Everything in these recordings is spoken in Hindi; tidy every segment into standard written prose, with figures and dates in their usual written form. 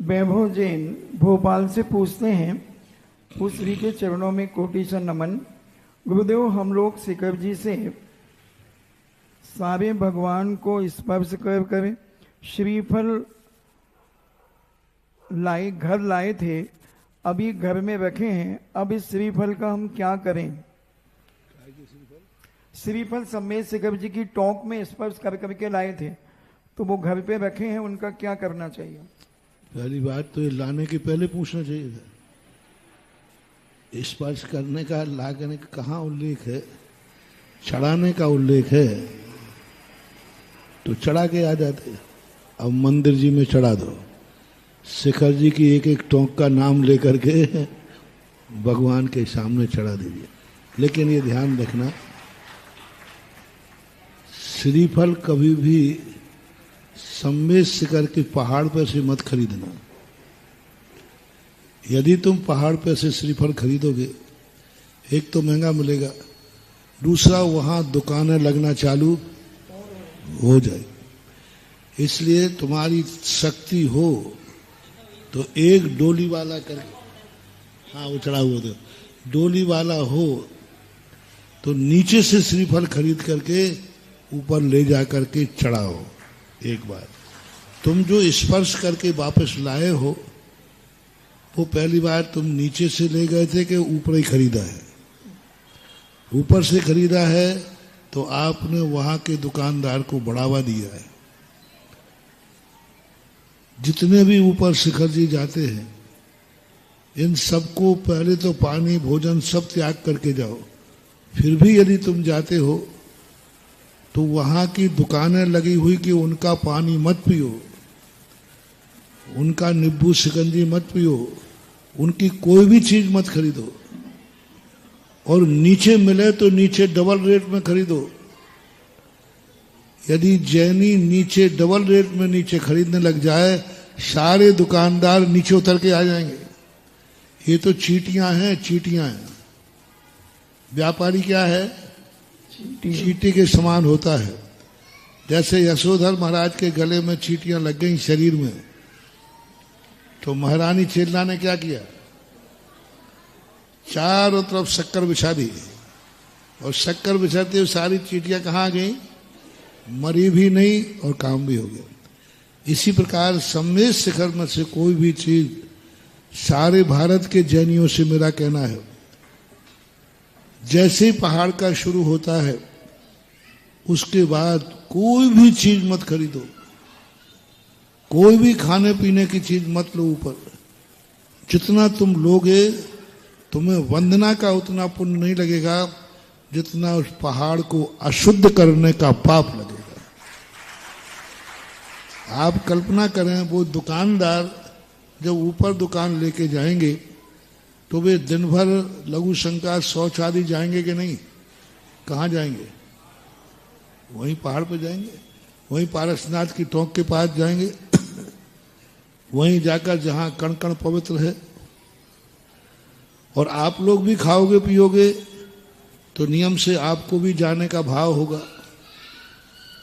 वैभव जैन भोपाल से पूछते हैं, उस श्री के चरणों में कोटि सा नमन। गुरुदेव, हम लोग शिखर जी से सारे भगवान को स्पर्श कर श्रीफल लाए, घर लाए थे, अभी घर में रखे हैं। अब इस श्रीफल का हम क्या करें? श्रीफल समेत शिखर जी की टोंक में स्पर्श कर करके लाए थे, तो वो घर पे रखे हैं, उनका क्या करना चाहिए? पहली बात तो ये लाने के पहले पूछना चाहिए था। स्पर्श करने का, लाने का कहाँ उल्लेख है? चढ़ाने का उल्लेख है तो चढ़ा के आ जाते। अब मंदिर जी में चढ़ा दो, शिखर जी की एक एक टोंक का नाम लेकर के भगवान के सामने चढ़ा दीजिए। लेकिन ये ध्यान रखना, श्रीफल कभी भी सम्मेद शिखर के पहाड़ पर से मत खरीदना। यदि तुम पहाड़ पर से श्रीफल खरीदोगे, एक तो महंगा मिलेगा, दूसरा वहां दुकानें लगना चालू हो जाए। इसलिए तुम्हारी शक्ति हो तो एक डोली वाला कर, हाँ वो चढ़ा हुआ था, डोली वाला हो तो नीचे से श्रीफल खरीद करके ऊपर ले जा करके चढ़ाओ। एक बार तुम जो स्पर्श करके वापस लाए हो, वो पहली बार तुम नीचे से ले गए थे कि ऊपर ही खरीदा है? ऊपर से खरीदा है तो आपने वहां के दुकानदार को बढ़ावा दिया है। जितने भी ऊपर शिखर जी जाते हैं, इन सबको पहले तो पानी भोजन सब त्याग करके जाओ। फिर भी यदि तुम जाते हो तो वहां की दुकानें लगी हुई कि उनका पानी मत पियो, उनका नींबू शिकंजी मत पियो, उनकी कोई भी चीज मत खरीदो। और नीचे मिले तो नीचे डबल रेट में खरीदो। यदि जैनी नीचे डबल रेट में नीचे खरीदने लग जाए, सारे दुकानदार नीचे उतर के आ जाएंगे। ये तो चीटियां हैं, चीटियां हैं। व्यापारी क्या है? चीटी के समान होता है। जैसे यशोधर महाराज के गले में चीटियां लग गई शरीर में, तो महारानी चेल्ला ने क्या किया? चारों तरफ शक्कर बिछा दी, और शक्कर बिछाते हुए सारी चीटियां कहाँ गई? मरी भी नहीं और काम भी हो गया। इसी प्रकार सम्मेद शिखर में से कोई भी चीज, सारे भारत के जैनियों से मेरा कहना है, जैसे ही पहाड़ का शुरू होता है उसके बाद कोई भी चीज मत खरीदो, कोई भी खाने पीने की चीज मत लो ऊपर। जितना तुम लोगे, तुम्हें वंदना का उतना पुण्य नहीं लगेगा जितना उस पहाड़ को अशुद्ध करने का पाप लगेगा। आप कल्पना करें, वो दुकानदार जब ऊपर दुकान लेके जाएंगे तो वे दिन भर लघु शंका शौच आदि जाएंगे कि नहीं? कहाँ जाएंगे? वहीं पहाड़ पर जाएंगे, वहीं पारसनाथ की टोंक के पास जाएंगे, वहीं जाकर जहां कण कण पवित्र है। और आप लोग भी खाओगे पियोगे तो नियम से आपको भी जाने का भाव होगा।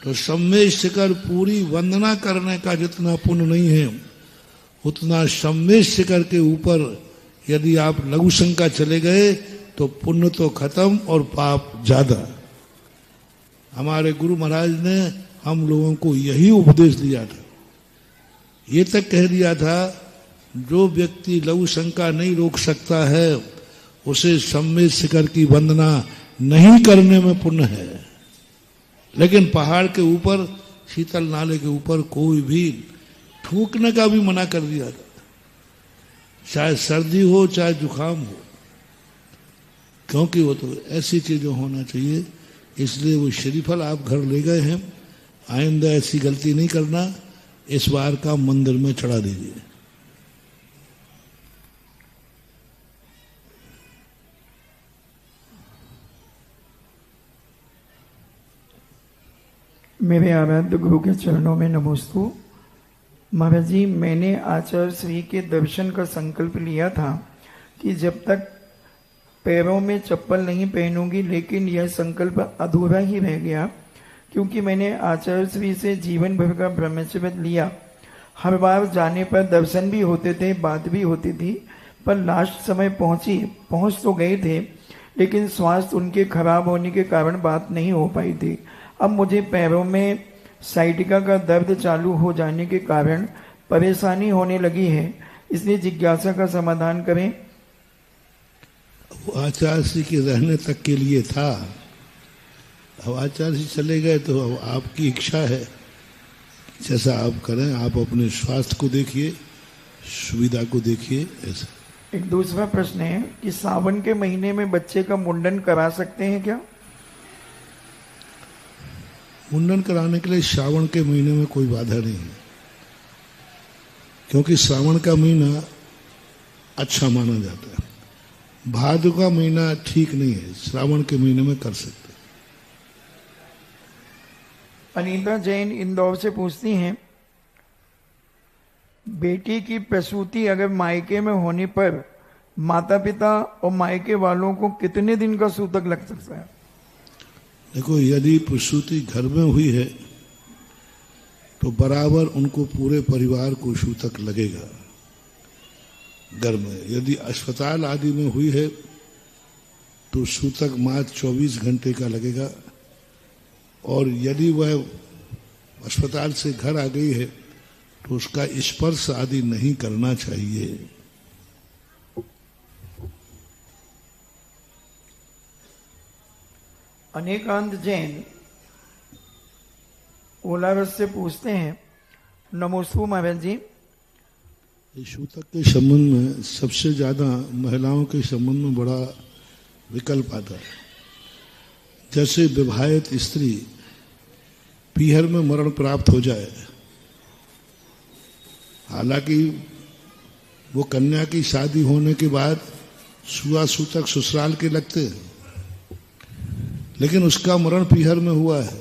तो सम्मेद शिखर पूरी वंदना करने का जितना पुण्य नहीं है, उतना सम्मेद शिखर के ऊपर यदि आप लघु शंका चले गए तो पुण्य तो खत्म और पाप ज्यादा। हमारे गुरु महाराज ने हम लोगों को यही उपदेश दिया था। ये तक कह दिया था, जो व्यक्ति लघु शंका नहीं रोक सकता है, उसे सम्मेद शिखर की वंदना नहीं करने में पुण्य है। लेकिन पहाड़ के ऊपर, शीतल नाले के ऊपर कोई भी थूकने का भी मना कर दिया था, चाहे सर्दी हो चाहे जुकाम हो, क्योंकि वो तो ऐसी चीजें होना चाहिए। इसलिए वो श्रीफल आप घर ले गए हैं, आइंदा ऐसी गलती नहीं करना, इस बार का मंदिर में चढ़ा दीजिए। मेरे आराध्य गुरु के चरणों में नमोस्तु। महाराज जी, मैंने आचार्य श्री के दर्शन का संकल्प लिया था कि जब तक पैरों में चप्पल नहीं पहनूंगी, लेकिन यह संकल्प अधूरा ही रह गया, क्योंकि मैंने आचार्य श्री से जीवन भर का ब्रह्मचर्य लिया। हर बार जाने पर दर्शन भी होते थे, बात भी होती थी, पर लास्ट समय पहुंच तो गए थे, लेकिन स्वास्थ्य उनके खराब होने के कारण बात नहीं हो पाई थी। अब मुझे पैरों में साइटिका का दर्द चालू हो जाने के कारण परेशानी होने लगी है, इसलिए जिज्ञासा का समाधान करें। आचार्य श्री के रहने तक के लिए था, अब आचार्य जी चले गए तो अब आपकी इच्छा है, जैसा आप करें। आप अपने स्वास्थ्य को देखिए, सुविधा को देखिए। ऐसा एक दूसरा प्रश्न है कि सावन के महीने में बच्चे का मुंडन करा सकते हैं क्या? मुंडन कराने के लिए श्रावण के महीने में कोई बाधा नहीं है, क्योंकि श्रावण का महीना अच्छा माना जाता है। भाद्र का महीना ठीक नहीं है, श्रावण के महीने में कर सकते। अनीता जैन इंदौर से पूछती हैं, बेटी की प्रसूति अगर मायके में होने पर माता पिता और मायके वालों को कितने दिन का सूतक लग सकता है? देखो, यदि प्रसूति घर में हुई है तो बराबर उनको पूरे परिवार को सूतक लगेगा घर में। यदि अस्पताल आदि में हुई है तो सूतक मात्र 24 घंटे का लगेगा, और यदि वह अस्पताल से घर आ गई है तो उसका स्पर्श आदि नहीं करना चाहिए। अनेकांत जैन ओलावस से पूछते हैं, नमोस्तु महाराज जी, सूतक के संबंध में सबसे ज्यादा महिलाओं के संबंध में बड़ा विकल्प आता है। जैसे विवाहित स्त्री पीहर में मरण प्राप्त हो जाए, हालांकि वो कन्या की शादी होने के बाद सुआ सूतक ससुराल के लगते हैं, लेकिन उसका मरण पीहर में हुआ है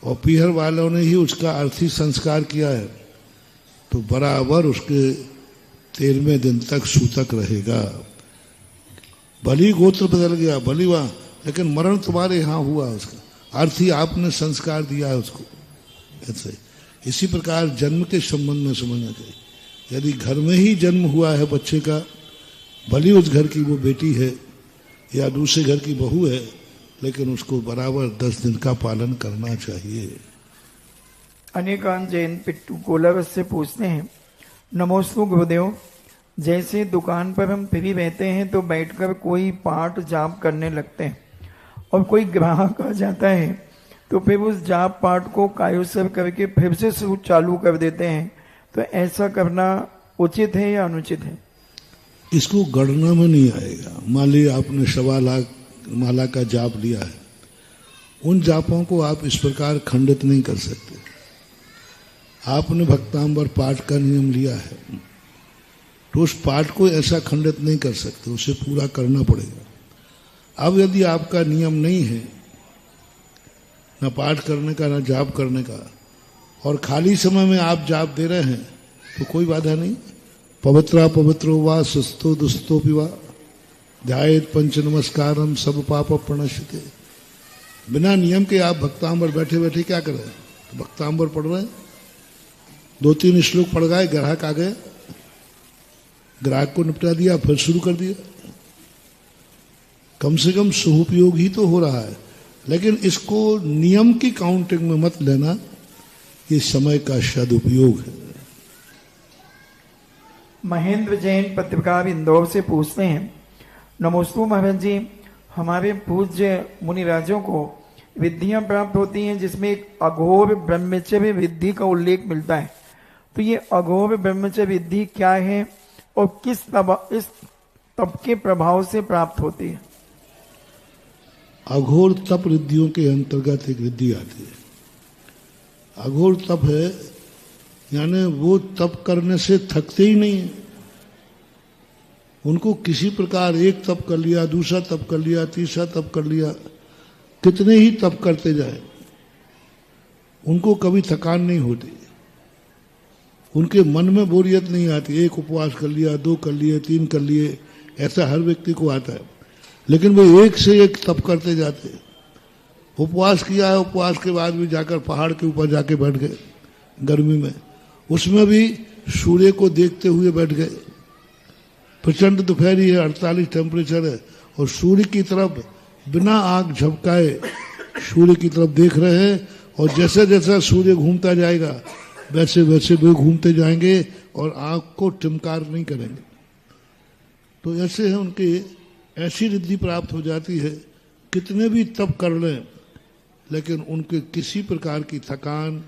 और पीहर वालों ने ही उसका अर्थी संस्कार किया है, तो बराबर उसके 13वें दिन तक सूतक रहेगा। भली गोत्र बदल गया, भली वहां, लेकिन मरण तुम्हारे यहां हुआ, उसका अर्थी आपने संस्कार दिया है उसको। ऐसे इसी प्रकार जन्म के संबंध में समझना चाहिए। यदि घर में ही जन्म हुआ है बच्चे का, भली उस घर की वो बेटी है या दूसरे घर की बहू है, लेकिन उसको बराबर 10 दिन का पालन करना चाहिए। अनेकांत जैन पिट्टू कोलावस से पूछते हैं, नमोस्तु गुरुदेव, जैसे दुकान पर हम फ्री रहते हैं तो बैठकर कोई पाठ जाप करने लगते हैं और कोई ग्राहक आ जाता है तो फिर उस जाप पाठ को कायोत्सव करके फिर से चालू कर देते हैं, तो ऐसा करना उचित है या अनुचित है? इसको गणना में नहीं आएगा। मान लीजिए आपने 1.25 लाख माला का जाप लिया है, उन जापों को आप इस प्रकार खंडित नहीं कर सकते। आपने भक्तांबर पाठ का नियम लिया है तो उस पाठ को ऐसा खंडित नहीं कर सकते, उसे पूरा करना पड़ेगा। अब यदि आपका नियम नहीं है न पाठ करने का न जाप करने का, और खाली समय में आप जाप दे रहे हैं, तो कोई बाधा नहीं। पवित्रा पवित्रो वा सुस्तो दुस्तो पिवा ध्यायेत पंच नमस्कारम सब पाप प्रणश्यते। बिना नियम के आप भक्तांबर बैठे बैठे क्या कर रहे हैं? तो भक्तांबर पढ़ रहे हैं, 2-3 श्लोक पढ़ गए, ग्राहक आ गए, ग्राहक को निपटा दिया, फिर शुरू कर दिया। कम से कम सहुपयोग ही तो हो रहा है, लेकिन इसको नियम की काउंटिंग में मत लेना, ये समय का सदुपयोग है। महेंद्र जैन पत्रकार इंदौर से पूछते हैं, नमोस्तु महाराज जी, हमारे पूज्य मुनिराजों को विधियां प्राप्त होती हैं जिसमें एक अघोर ब्रह्मचर्य विधि का उल्लेख मिलता है, तो ये अघोर ब्रह्मचर्य विधि क्या है और किस इस तप के प्रभाव से प्राप्त होती है? अघोर तप रिद्धियों के अंतर्गत एक रिद्धि आती है। अघोर तप है, यानी वो तप करने से थकते ही नहीं है। उनको किसी प्रकार एक तप कर लिया, दूसरा तप कर लिया, तीसरा तप कर लिया, कितने ही तप करते जाए, उनको कभी थकान नहीं होती। उनके मन में बोरियत नहीं आती। एक उपवास कर लिया, 2 कर लिए, 3 कर लिए, ऐसा हर व्यक्ति को आता है, लेकिन वो एक से एक तप करते जाते। उपवास किया है, उपवास के बाद भी जाकर पहाड़ के ऊपर जाके बैठ गए गर्मी में, उसमें भी सूर्य को देखते हुए बैठ गए। प्रचंड दोपहरी है, 48 टेम्परेचर है, और सूर्य की तरफ बिना आंख झपकाए सूर्य की तरफ देख रहे हैं, और जैसे जैसा सूर्य घूमता जाएगा वैसे वैसे वे घूमते जाएंगे और आंख को टिमकार नहीं करेंगे। तो ऐसे है उनके ऐसी रिद्धि प्राप्त हो जाती है, कितने भी तप कर लें लेकिन उनके किसी प्रकार की थकान,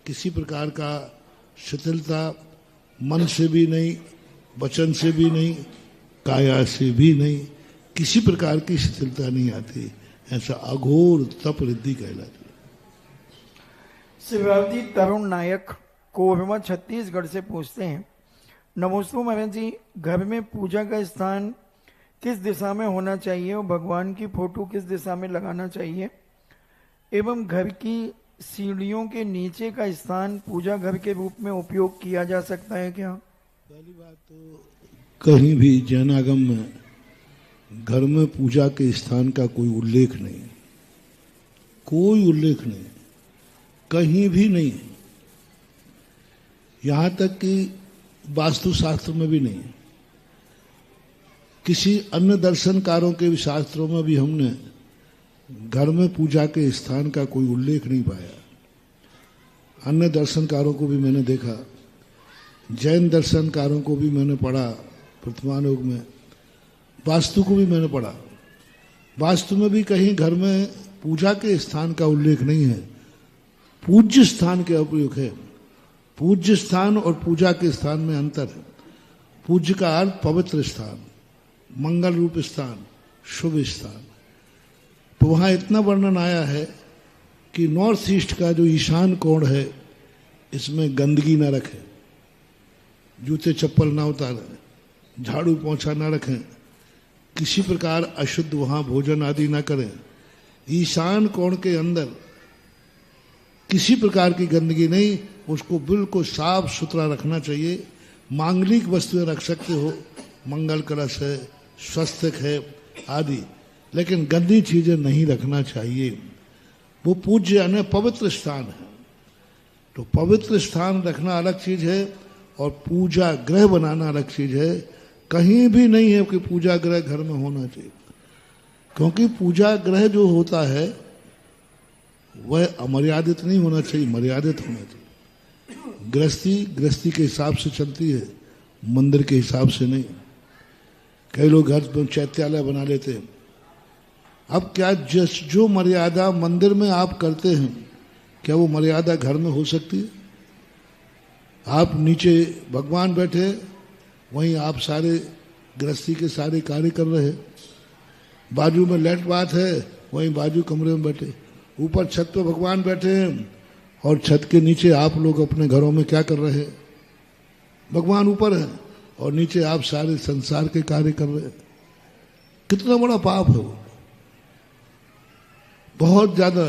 किसी प्रकार का शिथिलता मन से भी नहीं, वचन से भी नहीं, काया से भी नहीं, किसी प्रकार की शिथिलता नहीं आती। ऐसा अघोर तप रिद्धि कहलाती है। शिवरावजी तरुण नायक कोरमा छत्तीसगढ़ से पूछते हैं, नमोस्तु महाराज जी, घर में पूजा का स्थान किस दिशा में होना चाहिए और भगवान की फोटो किस दिशा में लगाना चाहिए, एवं घर की सीढ़ियों के नीचे का स्थान पूजा घर के रूप में उपयोग किया जा सकता है क्या? पहली बात तो कहीं भी जैनागम में घर में पूजा के स्थान का कोई उल्लेख नहीं, कोई उल्लेख नहीं, कहीं भी नहीं, यहां तक कि वास्तुशास्त्र में भी नहीं। किसी अन्य दर्शनकारों के शास्त्रों में भी हमने घर में पूजा के स्थान का कोई उल्लेख नहीं पाया। अन्य दर्शनकारों को भी मैंने देखा, जैन दर्शनकारों को भी मैंने पढ़ा, प्रतिमानुग में वास्तु को भी मैंने पढ़ा। वास्तु में भी कहीं घर में पूजा के स्थान का उल्लेख नहीं है, पूज्य स्थान के उपयोग है। पूज्य स्थान और पूजा के स्थान में अंतर है। पूज्य का अर्थ पवित्र स्थान, मंगल रूप स्थान, शुभ स्थान। तो वहां इतना वर्णन आया है कि नॉर्थ ईस्ट का जो ईशान कोण है इसमें गंदगी ना रखें, जूते चप्पल ना उतारें, झाड़ू पोंछा ना रखें, किसी प्रकार अशुद्ध वहां भोजन आदि ना करें। ईशान कोण के अंदर किसी प्रकार की गंदगी नहीं, उसको बिल्कुल साफ सुथरा रखना चाहिए। मांगलिक वस्तुएं रख सकते हो, मंगल कलश है, स्वस्तिक है आदि, लेकिन गंदी चीजें नहीं रखना चाहिए। वो पूज्य यानी पवित्र स्थान है। तो पवित्र स्थान रखना अलग चीज है और पूजा गृह बनाना अलग चीज है। कहीं भी नहीं है कि पूजा गृह घर में होना चाहिए, क्योंकि पूजा गृह जो होता है वह अमर्यादित नहीं होना चाहिए, मर्यादित होना चाहिए। गृहस्थी के हिसाब से चलती है, मंदिर के हिसाब से नहीं। कई लोग घर में चैत्यालय बना लेते हैं। अब क्या जो मर्यादा मंदिर में आप करते हैं, क्या वो मर्यादा घर में हो सकती है? आप नीचे भगवान बैठे, वहीं आप सारे गृहस्थी के सारे कार्य कर रहे हैं। बाजू में लेट बात है, वहीं बाजू कमरे में बैठे। ऊपर छत पे भगवान बैठे हैं और छत के नीचे आप लोग अपने घरों में क्या कर रहे हैं? भगवान ऊपर है और नीचे आप सारे संसार के कार्य कर रहे हैं। कितना बड़ा पाप है वो, बहुत ज्यादा।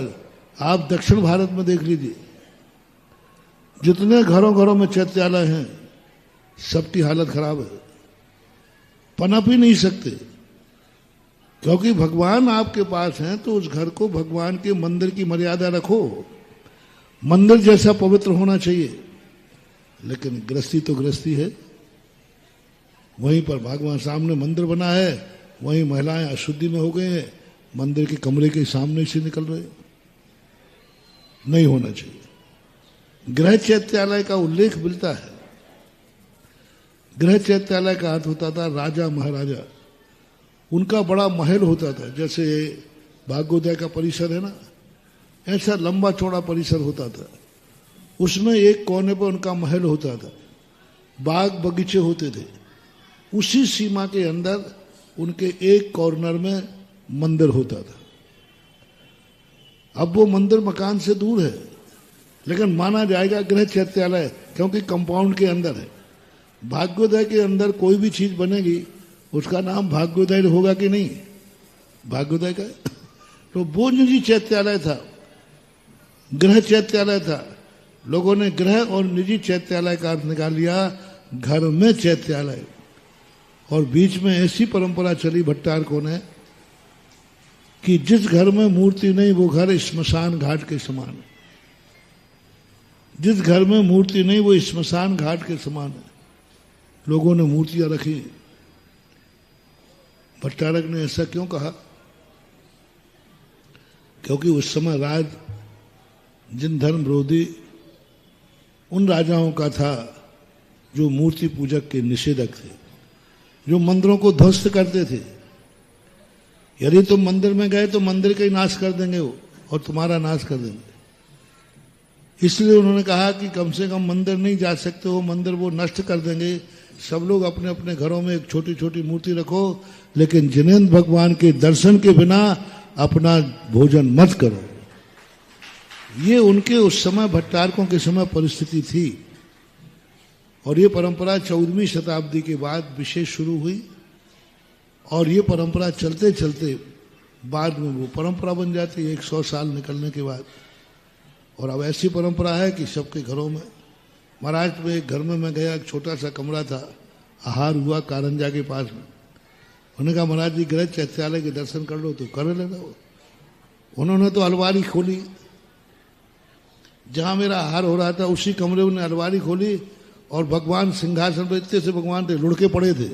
आप दक्षिण भारत में देख लीजिए, जितने घरों में चैत्यालय हैं सबकी हालत खराब है, पनप ही नहीं सकते। क्योंकि भगवान आपके पास हैं तो उस घर को भगवान के मंदिर की मर्यादा रखो। मंदिर जैसा पवित्र होना चाहिए, लेकिन गृहस्थी तो गृहस्थी है। वहीं पर भगवान सामने मंदिर बना है, वहीं महिलाएं अशुद्धि में हो गए हैं, मंदिर के कमरे के सामने से निकल रहे। नहीं होना चाहिए। गृह चैत्यालय का उल्लेख मिलता है। गृह चैत्यालय का अर्थ होता था राजा महाराजा, उनका बड़ा महल होता था। जैसे भाग्योदय का परिसर है ना, ऐसा लंबा चौड़ा परिसर होता था। उसमें एक कोने पर उनका महल होता था, बाग बगीचे होते थे। उसी सीमा के अंदर उनके एक कॉर्नर में मंदिर होता था। अब वो मंदिर मकान से दूर है, लेकिन माना जाएगा गृह चैत्यालय, क्योंकि कंपाउंड के अंदर है। भाग्योदय के अंदर कोई भी चीज बनेगी उसका नाम भाग्योदय होगा कि नहीं? भाग्योदय का तो वो निजी चैत्यालय था, गृह चैत्यालय था। लोगों ने गृह और निजी चैत्यालय का अर्थ निकाल लिया घर में चैत्यालय। और बीच में ऐसी परंपरा चली भट्टारकों ने कि जिस घर में मूर्ति नहीं वो घर स्मशान घाट के समान है। जिस घर में मूर्ति नहीं वो स्मशान घाट के समान है। लोगों ने मूर्तियां रखी। भट्टारक ने ऐसा क्यों कहा? क्योंकि उस समय राज जिन धर्म विरोधी उन राजाओं का था जो मूर्ति पूजक के निषेधक थे, जो मंदिरों को ध्वस्त करते थे। यदि तुम मंदिर में गए तो मंदिर का ही नाश कर देंगे वो, और तुम्हारा नाश कर देंगे। इसलिए उन्होंने कहा कि कम से कम मंदिर नहीं जा सकते हो, मंदिर वो नष्ट कर देंगे। सब लोग अपने अपने घरों में एक छोटी छोटी मूर्ति रखो, लेकिन जिनेंद्र भगवान के दर्शन के बिना अपना भोजन मत करो। ये उनके उस समय भट्टारकों के समय परिस्थिति थी। और ये परंपरा 14वीं शताब्दी के बाद विशेष शुरू हुई, और ये परंपरा चलते चलते बाद में वो परंपरा बन जाती है 100 साल निकलने के बाद। और अब ऐसी परंपरा है कि सबके घरों में। महाराष्ट्र में एक घर में मैं गया, एक छोटा सा कमरा था, आहार हुआ कारंजा के पास में। उन्होंने कहा महाराज जी गृह चैत्यालय के दर्शन कर लो, तो कर लेना। उन्होंने तो अलमारी खोली, जहां मेरा आहार हो रहा था उसी कमरे में अलमारी खोली, और भगवान सिंहासन पर इतने से भगवान थे, लुढ़के पड़े थे।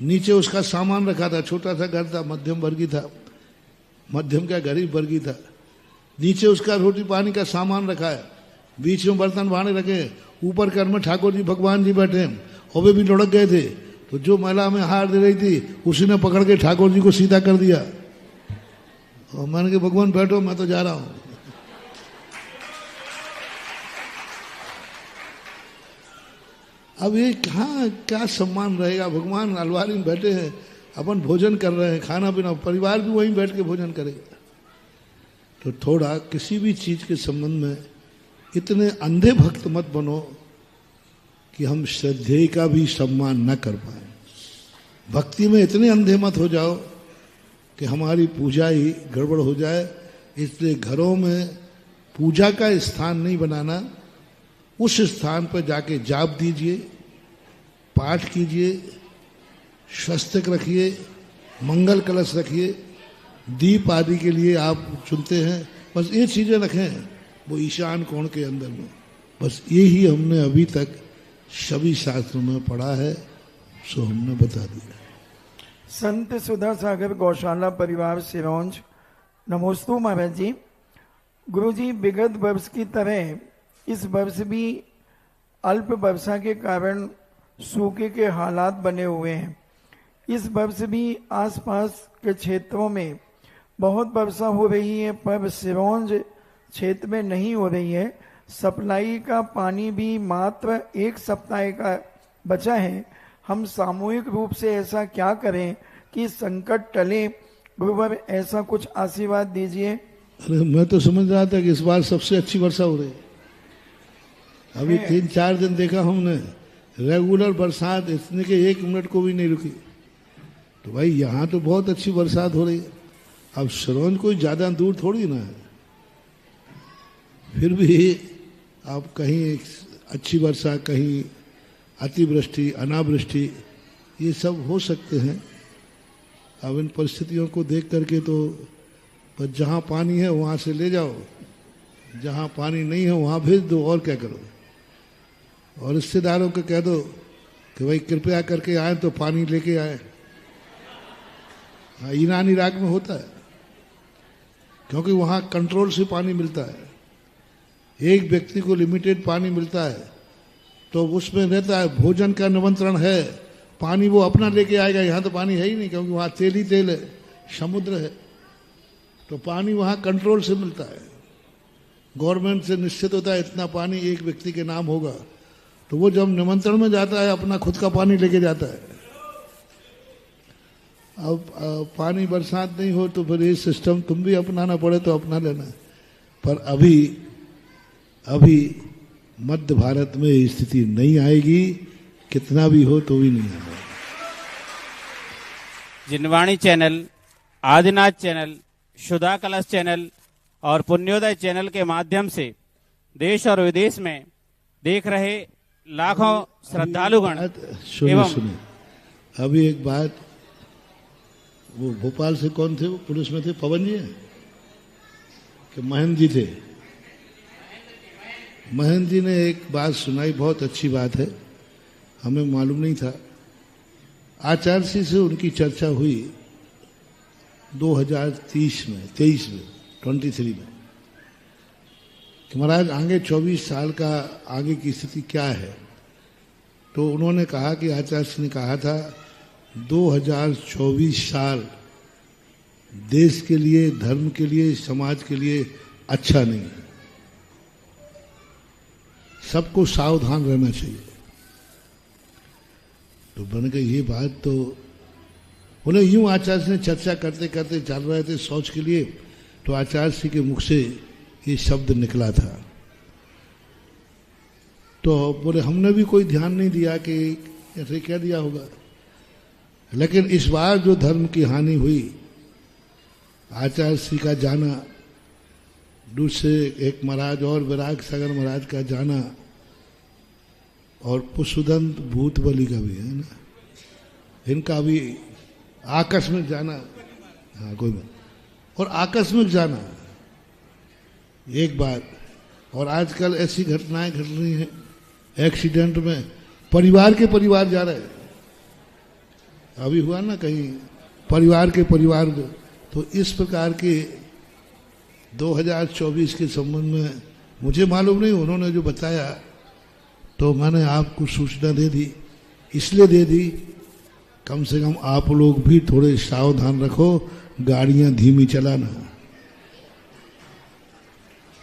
नीचे उसका सामान रखा था, छोटा सा घर था, मध्यम वर्गीय था, मध्यम क्या गरीब वर्गीय था। नीचे उसका रोटी पानी का सामान रखा है, बीच में बर्तन भाने रखे, ऊपर कर में ठाकुर जी भगवान जी बैठे, और वे भी लुढ़क गए थे। तो जो महिला में हार दे रही थी उसी ने पकड़ के ठाकुर जी को सीधा कर दिया, और मैंने कहा भगवान बैठो, मैं तो जा रहा हूं। अब ये कहाँ क्या सम्मान रहेगा? भगवान अलवारी में बैठे हैं, अपन भोजन कर रहे हैं, खाना पीना, परिवार भी वहीं बैठ के भोजन करेगा। तो थोड़ा किसी भी चीज के संबंध में इतने अंधे भक्त मत बनो कि हम श्रद्धेय का भी सम्मान न कर पाए। भक्ति में इतने अंधे मत हो जाओ कि हमारी पूजा ही गड़बड़ हो जाए। इसलिए घरों में पूजा का स्थान नहीं बनाना, उस स्थान पर जाके जाप दीजिए, पाठ कीजिए, स्वस्तिक रखिए, मंगल कलश रखिए, दीप आदि के लिए आप चुनते हैं, बस ये चीजें रखें वो ईशान कोण के अंदर में। बस ये ही हमने अभी तक सभी शास्त्रों में पढ़ा है, सो हमने बता दिया। संत सुधा सागर गौशाला परिवार सिरोंज, नमोस्तु महाराज जी। गुरु जी, विगत वर्ष की तरह इस वर्ष भी अल्प वर्षा के कारण सूखे के हालात बने हुए हैं। इस वर्ष भी आसपास के क्षेत्रों में बहुत वर्षा हो रही है, पर सिरोंज क्षेत्र में नहीं हो रही है। सप्लाई का पानी भी मात्र 1 सप्ताह का बचा है। हम सामूहिक रूप से ऐसा क्या करें कि संकट टले? गुरुवर ऐसा कुछ आशीर्वाद दीजिए। अरे मैं तो समझ रहा था कि इस बार सबसे अच्छी वर्षा हो रही है। अभी 3-4 दिन देखा हमने, रेगुलर बरसात, इतने के 1 मिनट को भी नहीं रुकी। तो भाई यहाँ तो बहुत अच्छी बरसात हो रही है। अब सिरोंज कोई ज्यादा दूर थोड़ी ना है, फिर भी आप कहीं अच्छी वर्षा, कहीं अतिवृष्टि, अनावृष्टि, ये सब हो सकते हैं। अब इन परिस्थितियों को देख करके तो बस जहाँ पानी है वहाँ से ले जाओ, जहाँ पानी नहीं है वहाँ भेज दो, और क्या करो। और रिश्तेदारों को कह दो कि भाई कृपया करके आए तो पानी लेके आए। हाँ, ईरान इराक में होता है, क्योंकि वहाँ कंट्रोल से पानी मिलता है। एक व्यक्ति को लिमिटेड पानी मिलता है, तो उसमें रहता है भोजन का निमंत्रण है, पानी वो अपना लेके आएगा। यहाँ तो पानी है ही नहीं, क्योंकि वहाँ तेल ही तेल है, समुद्र है। तो पानी वहाँ कंट्रोल से मिलता है, गवर्नमेंट से निश्चित होता है इतना पानी एक व्यक्ति के नाम होगा। तो वो जब निमंत्रण में जाता है अपना खुद का पानी लेके जाता है। अब पानी बरसात नहीं हो तो फिर ये सिस्टम तुम भी अपनाना पड़े तो अपना लेना। पर अभी मध्य भारत में स्थिति नहीं आएगी, कितना भी हो तो भी नहीं आएगा। जिनवाणी चैनल, आदिनाथ चैनल, शुदा कलश चैनल और पुण्योदय चैनल के माध्यम से देश और विदेश में देख रहे लाखों श्रद्धालुगण सुनिए अभी एक बात, वो भोपाल से कौन थे, वो पुलिस में थे, पवन जी हैं कि महेंद्र जी थे? महेंद्र जी ने एक बात सुनाई, बहुत अच्छी बात है, हमें मालूम नहीं था। आचार्य जी से उनकी चर्चा हुई 2023 में 23 में कि महाराज आगे 24 साल का आगे की स्थिति क्या है। तो उन्होंने कहा कि आचार्य जी ने कहा था 2024 साल देश के लिए, धर्म के लिए, समाज के लिए अच्छा नहीं है, सबको सावधान रहना चाहिए। तो बन गई ये बात। तो उन्हें यूं आचार्य ने चर्चा करते करते चल रहे थे सोच के लिए, तो आचार्य जी के मुख से ये शब्द निकला था। तो बोले हमने भी कोई ध्यान नहीं दिया कि ऐसे क्या दिया होगा, लेकिन इस बार जो धर्म की हानि हुई, आचार्य जी का जाना, दूसरे एक महाराज और विराग सागर महाराज का जाना, और पुष्पदंत भूतबली का भी है ना, इनका भी आकस्मिक जाना, हाँ कोई बात, और आकस्मिक जाना एक बात। और आजकल ऐसी घटनाएं घट रही हैं, एक्सीडेंट में परिवार के परिवार जा रहे हैं, अभी हुआ ना कहीं परिवार के परिवार में। तो इस प्रकार के 2024 के संबंध में मुझे मालूम नहीं, उन्होंने जो बताया तो मैंने आपको सूचना दे दी। इसलिए दे दी कम से कम आप लोग भी थोड़े सावधान रखो, गाड़ियां धीमी चलाना,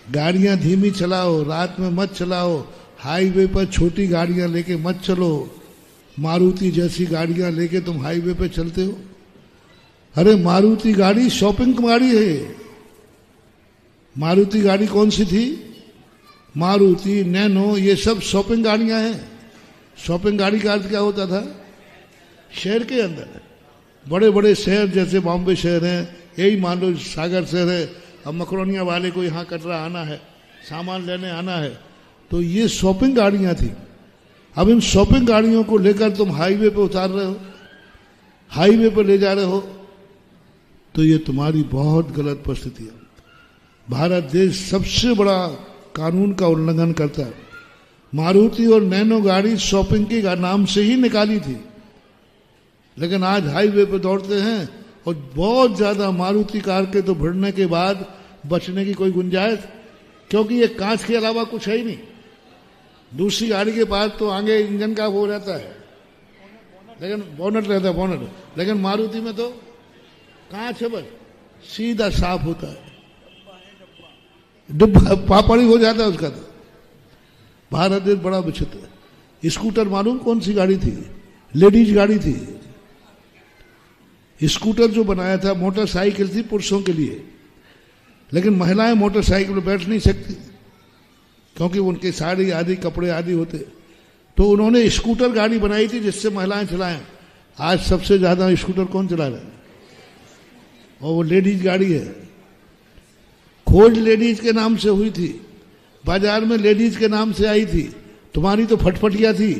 गाड़ियां धीमी चलाओ, रात में मत चलाओ, हाईवे पर छोटी गाड़ियां लेके मत चलो। मारुति जैसी गाड़ियां लेके तुम हाईवे पे चलते हो। अरे मारुति गाड़ी शॉपिंग गाड़ी है। मारुति गाड़ी कौन सी थी? मारुति, नैनो, ये सब शॉपिंग गाड़ियां हैं। शॉपिंग गाड़ी का अर्थ क्या होता था? शहर के अंदर, बड़े बड़े शहर जैसे बॉम्बे शहर है, यही मान लो सागर शहर है, अब मकरोनिया वाले को यहाँ कटरा आना है, सामान लेने आना है, तो ये शॉपिंग गाड़ियां थी। अब इन शॉपिंग गाड़ियों को लेकर तुम हाईवे पे उतार रहे हो, हाईवे पे ले जा रहे हो, तो ये तुम्हारी बहुत गलत परिस्थिति है। भारत देश सबसे बड़ा कानून का उल्लंघन करता है। मारुति और नैनो गाड़ी शॉपिंग के नाम से ही निकाली थी, लेकिन आज हाईवे पे दौड़ते हैं और बहुत ज्यादा मारुति कार के तो भिड़ने के बाद बचने की कोई गुंजाइश, क्योंकि ये कांच के अलावा कुछ है ही नहीं। दूसरी गाड़ी के पास तो आगे इंजन का वो रहता है, लेकिन बोनट रहता है, बोनट, लेकिन मारुति में तो कांच है, बस सीधा साफ होता है, डिब्बा पापड़ी हो जाता है उसका। तो भारत देश बड़ा विचित्र है। स्कूटर मालूम कौन सी गाड़ी थी? लेडीज गाड़ी थी। स्कूटर जो बनाया था, मोटरसाइकिल थी पुरुषों के लिए, लेकिन महिलाएं मोटरसाइकिल पर बैठ नहीं सकती क्योंकि उनके साड़ी आदि कपड़े आदि होते। तो उन्होंने स्कूटर गाड़ी बनाई थी जिससे महिलाएं चलाएं। आज सबसे ज्यादा स्कूटर कौन चला रहा है? और वो लेडीज गाड़ी है। खोज लेडीज के नाम से हुई थी, बाजार में लेडीज के नाम से आई थी। तुम्हारी तो फटफटिया थी,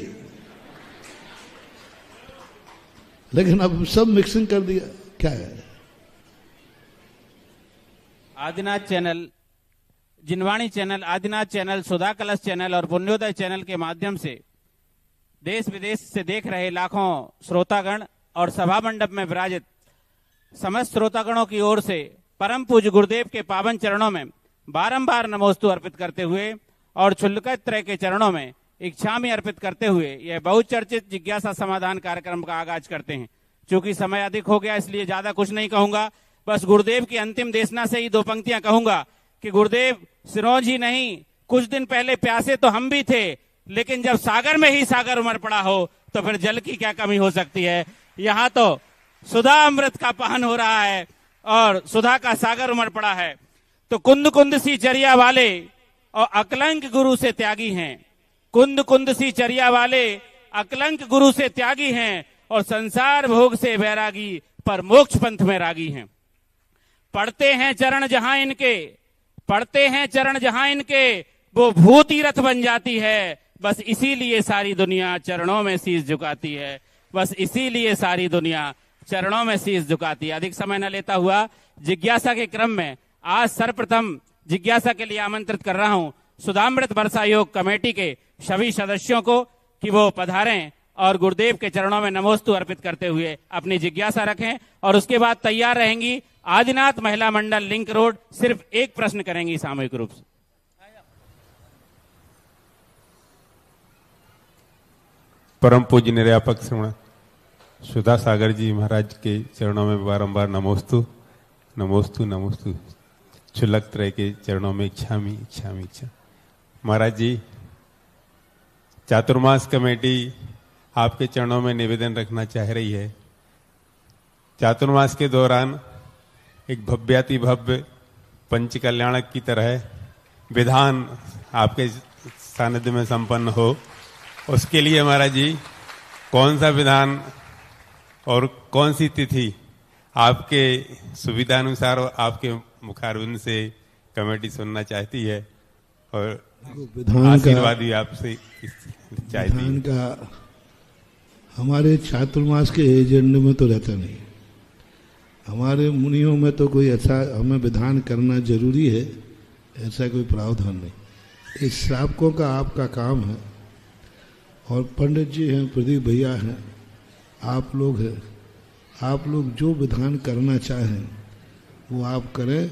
लेकिन अब सब मिक्सिंग कर दिया। क्या है? आदिनाथ चैनल, जिनवाणी चैनल, आदिनाथ चैनल, सुधा कलश चैनल और पुण्योदय चैनल के माध्यम से देश विदेश से देख रहे लाखों श्रोतागण और सभा मंडप में विराजित समस्त श्रोतागणों की ओर से परम पूज्य गुरुदेव के पावन चरणों में बारंबार नमोस्तु अर्पित करते हुए और क्षुल्लकत्रय के चरणों में इच्छामि अर्पित करते हुए यह बहुचर्चित जिज्ञासा समाधान कार्यक्रम का आगाज करते हैं। चूंकि समय अधिक हो गया इसलिए ज्यादा कुछ नहीं कहूंगा, बस गुरुदेव की अंतिम देशना से ही दो पंक्तियां कहूंगा कि गुरुदेव सिरोंज ही नहीं, कुछ दिन पहले प्यासे तो हम भी थे, लेकिन जब सागर में ही सागर उमड़ पड़ा हो तो फिर जल की क्या कमी हो सकती है। यहाँ तो सुधा अमृत का पान हो रहा है और सुधा का सागर उमड़ पड़ा है। तो कुंद कुंद सी चर्या वाले और अकलंक गुरु से त्यागी हैं, कुंद कुंद सी चर्या वाले अकलंक गुरु से त्यागी हैं और संसार भोग से वैरागी पर मोक्ष पंथ में रागी हैं। पढ़ते हैं चरण जहां इनके, पढ़ते हैं चरण जहां इनके, वो भूत तीर्थ बन जाती है। बस इसीलिए सारी दुनिया चरणों में शीश झुकाती है, बस इसीलिए सारी दुनिया चरणों में शीश झुकाती है। अधिक समय न लेता हुआ जिज्ञासा के क्रम में आज सर्वप्रथम जिज्ञासा के लिए आमंत्रित कर रहा हूं सुधामृत वर्षा योग कमेटी के सभी सदस्यों को कि वो पधारें और गुरुदेव के चरणों में नमोस्तु अर्पित करते हुए अपनी जिज्ञासा रखें और उसके बाद तैयार रहेंगी आदिनाथ महिला मंडल लिंक रोड। सिर्फ एक प्रश्न करेंगी सामूहिक रूप से। परम पूज्य निर्यापक श्रवण सुधा सागर जी महाराज के चरणों में बारंबार नमोस्तु नमोस्तु नमोस्तु। चुलक त्रय के चरणों में इच्छामी इच्छामी इच्छा। महाराज जी, चातुर्मास कमेटी आपके चरणों में निवेदन रखना चाह रही है। चातुर्मास के दौरान एक भव्याति भव्य पंच कल्याणक की तरह विधान आपके सानिध्य में संपन्न हो, उसके लिए महाराज जी कौन सा विधान और कौन सी तिथि आपके सुविधानुसार और आपके मुखारविंद से कमेटी सुनना चाहती है और आशीर्वाद भी आपसे चाहती है। का हमारे चातुर्मास के एजेंडे में तो रहता नहीं। हमारे मुनियों में तो कोई ऐसा हमें विधान करना जरूरी है ऐसा कोई प्रावधान नहीं। इस श्रावकों का आपका काम है और पंडित जी हैं, प्रदीप भैया हैं, आप लोग हैं। आप लोग जो विधान करना चाहें वो आप करें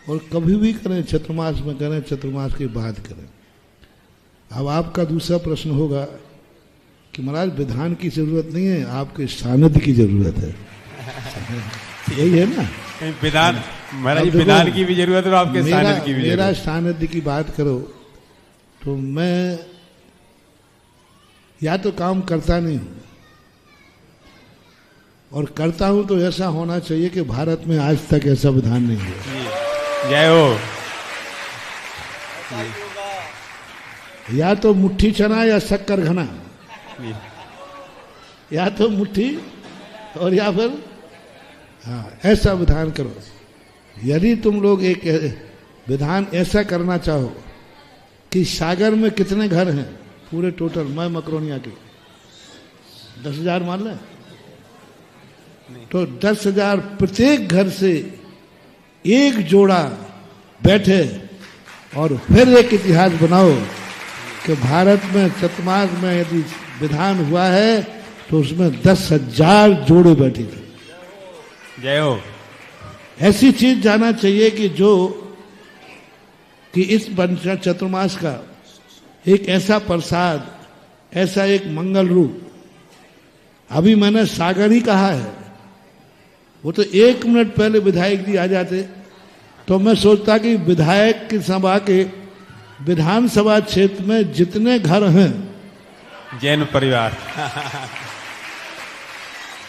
और कभी भी करें, चतुर्मास में करें, चतुर्मास के बाद करें। अब आपका दूसरा प्रश्न होगा कि महाराज विधान की जरूरत नहीं है, आपके सानिध्य की जरूरत है। यही है ना विधान। महाराज विधान की भी जरूरत है, आपके सानिध्य की भी। मेरा सानिध्य की बात करो तो मैं या तो काम करता नहीं हूं और करता हूं तो ऐसा होना चाहिए कि भारत में आज तक ऐसा विधान नहीं हुआ। जय हो। या तो मुट्ठी चना या शक्कर घना, या तो मुट्ठी और या फिर हाँ ऐसा विधान करो। यदि तुम लोग एक विधान ऐसा करना चाहो कि सागर में कितने घर हैं पूरे टोटल, मैं मकरोनिया के 10,000 मान लें तो 10,000 प्रत्येक घर से एक जोड़ा बैठे और फिर एक इतिहास बनाओ कि भारत में चतुर्मास में यदि विधान हुआ है तो उसमें 10,000 जोड़े बैठे थे। जय हो। ऐसी चीज जाना चाहिए कि जो कि इस चतुर्मास का एक ऐसा प्रसाद, ऐसा एक मंगल रूप। अभी मैंने सागर ही कहा है, वो तो 1 मिनट पहले विधायक जी आ जाते तो मैं सोचता कि विधायक की सभा के विधानसभा क्षेत्र में जितने घर हैं जैन परिवार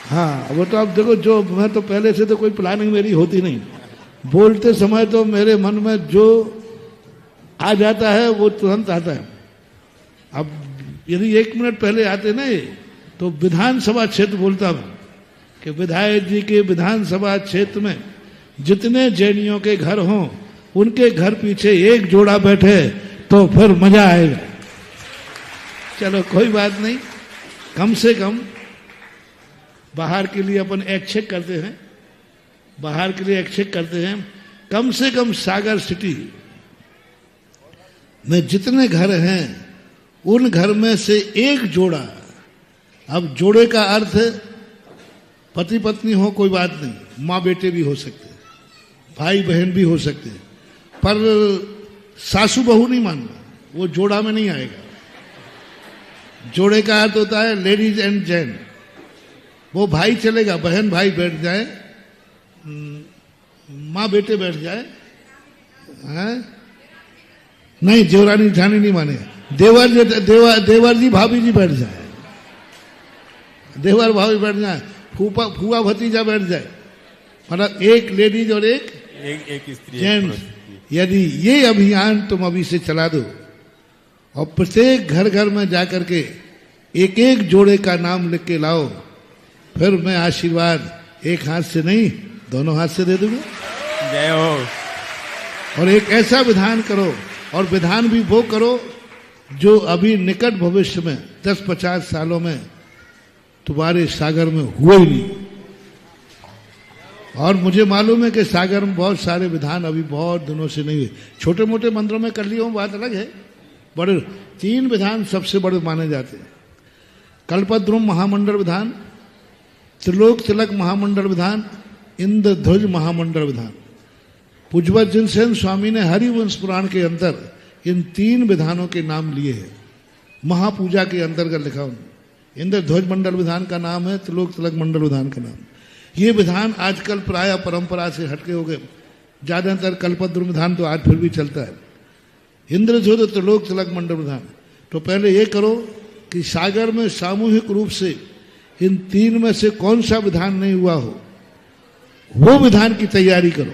हाँ वो तो आप देखो, जो मैं तो पहले से तो कोई प्लानिंग मेरी होती नहीं, बोलते समय तो मेरे मन में जो आ जाता है वो तुरंत आता है। अब यदि 1 मिनट पहले आते ना तो विधानसभा क्षेत्र बोलता हूं कि विधायक जी के विधानसभा क्षेत्र में जितने जैनियों के घर हों उनके घर पीछे एक जोड़ा बैठे तो फिर मजा आएगा। चलो कोई बात नहीं, कम से कम बाहर के लिए अपन एक्सचेक करते हैं, बाहर के लिए एक्सचेक करते हैं। कम से कम सागर सिटी में जितने घर हैं उन घर में से एक जोड़ा, अब जोड़े का अर्थ पति पत्नी हो कोई बात नहीं, माँ बेटे भी हो सकते, भाई बहन भी हो सकते, पर सासू बहू नहीं मानना, वो जोड़ा में नहीं आएगा। जोड़े का अर्थ होता है लेडीज एंड जेंट। वो भाई चलेगा, बहन भाई बैठ जाए, माँ बेटे बैठ जाए, नहीं देवरानी जानी नहीं माने, देवर जी भाभी जी बैठ जाए, देवर भाभी बैठ जाए, फूफा भतीजा बैठ जाए, मतलब एक लेडीज और एक स्त्री जेंट्स। यदि ये अभियान तुम अभी से चला दो और प्रत्येक घर घर में जाकर के एक एक जोड़े का नाम लिख के लाओ, फिर मैं आशीर्वाद एक हाथ से नहीं दोनों हाथ से दे दूंगा। जय हो। और एक ऐसा विधान करो, और विधान भी वो करो जो अभी निकट भविष्य में 10-50 सालों में तुम्हारे सागर में हुए ही नहीं। और मुझे मालूम है कि सागर में बहुत सारे विधान अभी बहुत दिनों से नहीं हुए। छोटे मोटे मंदिरों में कर लिया हूं, बात अलग है। बड़े 3 विधान सबसे बड़े माने जाते हैं। कल्पद्रुम महामंडल विधान, त्रिलोक तिलक महामंडल विधान, इंद्रध्वज महामंडल विधान। पूज्यवत जिनसेन स्वामी ने हरिवंश पुराण के अंदर इन 3 विधानों के नाम लिए हैं। महापूजा के अंतर्गत लिखा उन्होंने। इंद्रध्वज मंडल विधान का नाम है, त्रिलोक तिलक मंडल विधान का नाम। ये विधान आजकल प्राय परंपरा से हटके हो गए। ज्यादातर कल्पद्रुम विधान तो आज फिर भी चलता है। इंद्रध्वज त्रिलोक तिलक मंडल विधान। तो पहले ये करो कि सागर में सामूहिक रूप से इन 3 में से कौन सा विधान नहीं हुआ हो, वो विधान की तैयारी करो।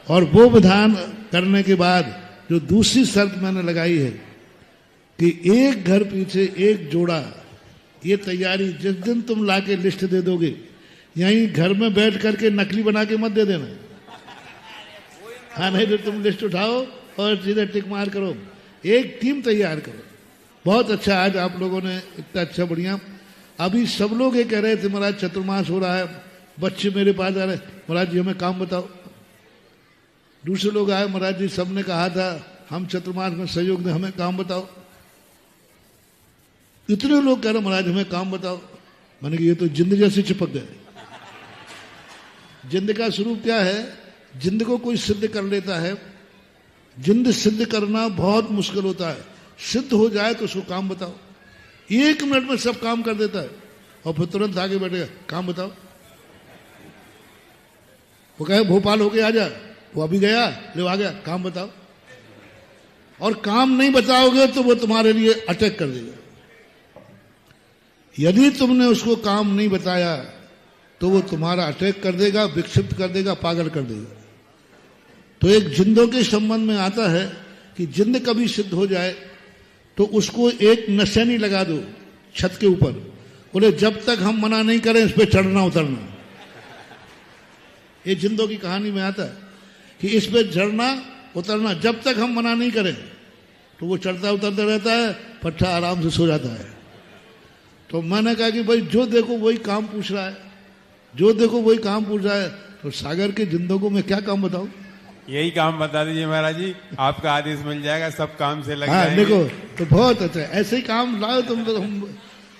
और वो विधान करने के बाद जो दूसरी शर्त मैंने लगाई है कि एक घर पीछे एक जोड़ा, ये तैयारी जिस दिन तुम लाके लिस्ट दे दोगे, यहीं घर में बैठ करके नकली बना के मत दे देना। हाँ, नहीं तो तुम लिस्ट उठाओ और सीधे टिक मार करो। एक टीम तैयार करो। बहुत अच्छा आज आप लोगों ने इतना अच्छा बढ़िया। अभी सब लोग ये कह रहे थे महाराज चतुर्मास हो रहा है, बच्चे मेरे पास आ रहे, महाराज जी हमें काम बताओ। दूसरे लोग आए, महाराज जी सबने कहा था हम चतुर्मास में सहयोग दें, हमें काम बताओ। इतने लोग कह रहे महाराज हमें काम बताओ। मैंने कहा ये तो जिंद जैसे चिपक गए। जिंद का स्वरूप क्या है? जिंद को कोई सिद्ध कर लेता है, जिंद सिद्ध करना बहुत मुश्किल होता है। सिद्ध हो जाए तो उसको काम बताओ। 1 मिनट में सब काम कर देता है और फिर तुरंत आगे बैठेगा, काम बताओ। वो कहे भोपाल होके आ जा, वो अभी गया, ले आ गया, काम बताओ। और काम नहीं बताओगे तो वो तुम्हारे लिए अटैक कर देगा। यदि तुमने उसको काम नहीं बताया तो वो तुम्हारा अटैक कर देगा, विक्षिप्त कर देगा, पागल कर देगा। तो एक जिंदों के संबंध में आता है कि जिंद कभी सिद्ध हो जाए तो उसको एक निशानी लगा दो छत के ऊपर। बोले जब तक हम मना नहीं करें इस पे चढ़ना उतरना। ये जिंदों की कहानी में आता है कि इस पे चढ़ना उतरना, जब तक हम मना नहीं करें तो वो चढ़ता उतरता रहता है, पट्टा आराम से सो जाता है। तो मैंने कहा कि भाई जो देखो वही काम पूछ रहा है, जो देखो वही काम पूछ रहा है, तो सागर के जिंदों को मैं क्या काम बताऊं? यही काम बता दीजिए महाराज जी, आपका आदेश मिल जाएगा, सब काम से लग हाँ, जाएंगे। देखो तो बहुत अच्छा है। ऐसे ही काम लाओ तुम तो।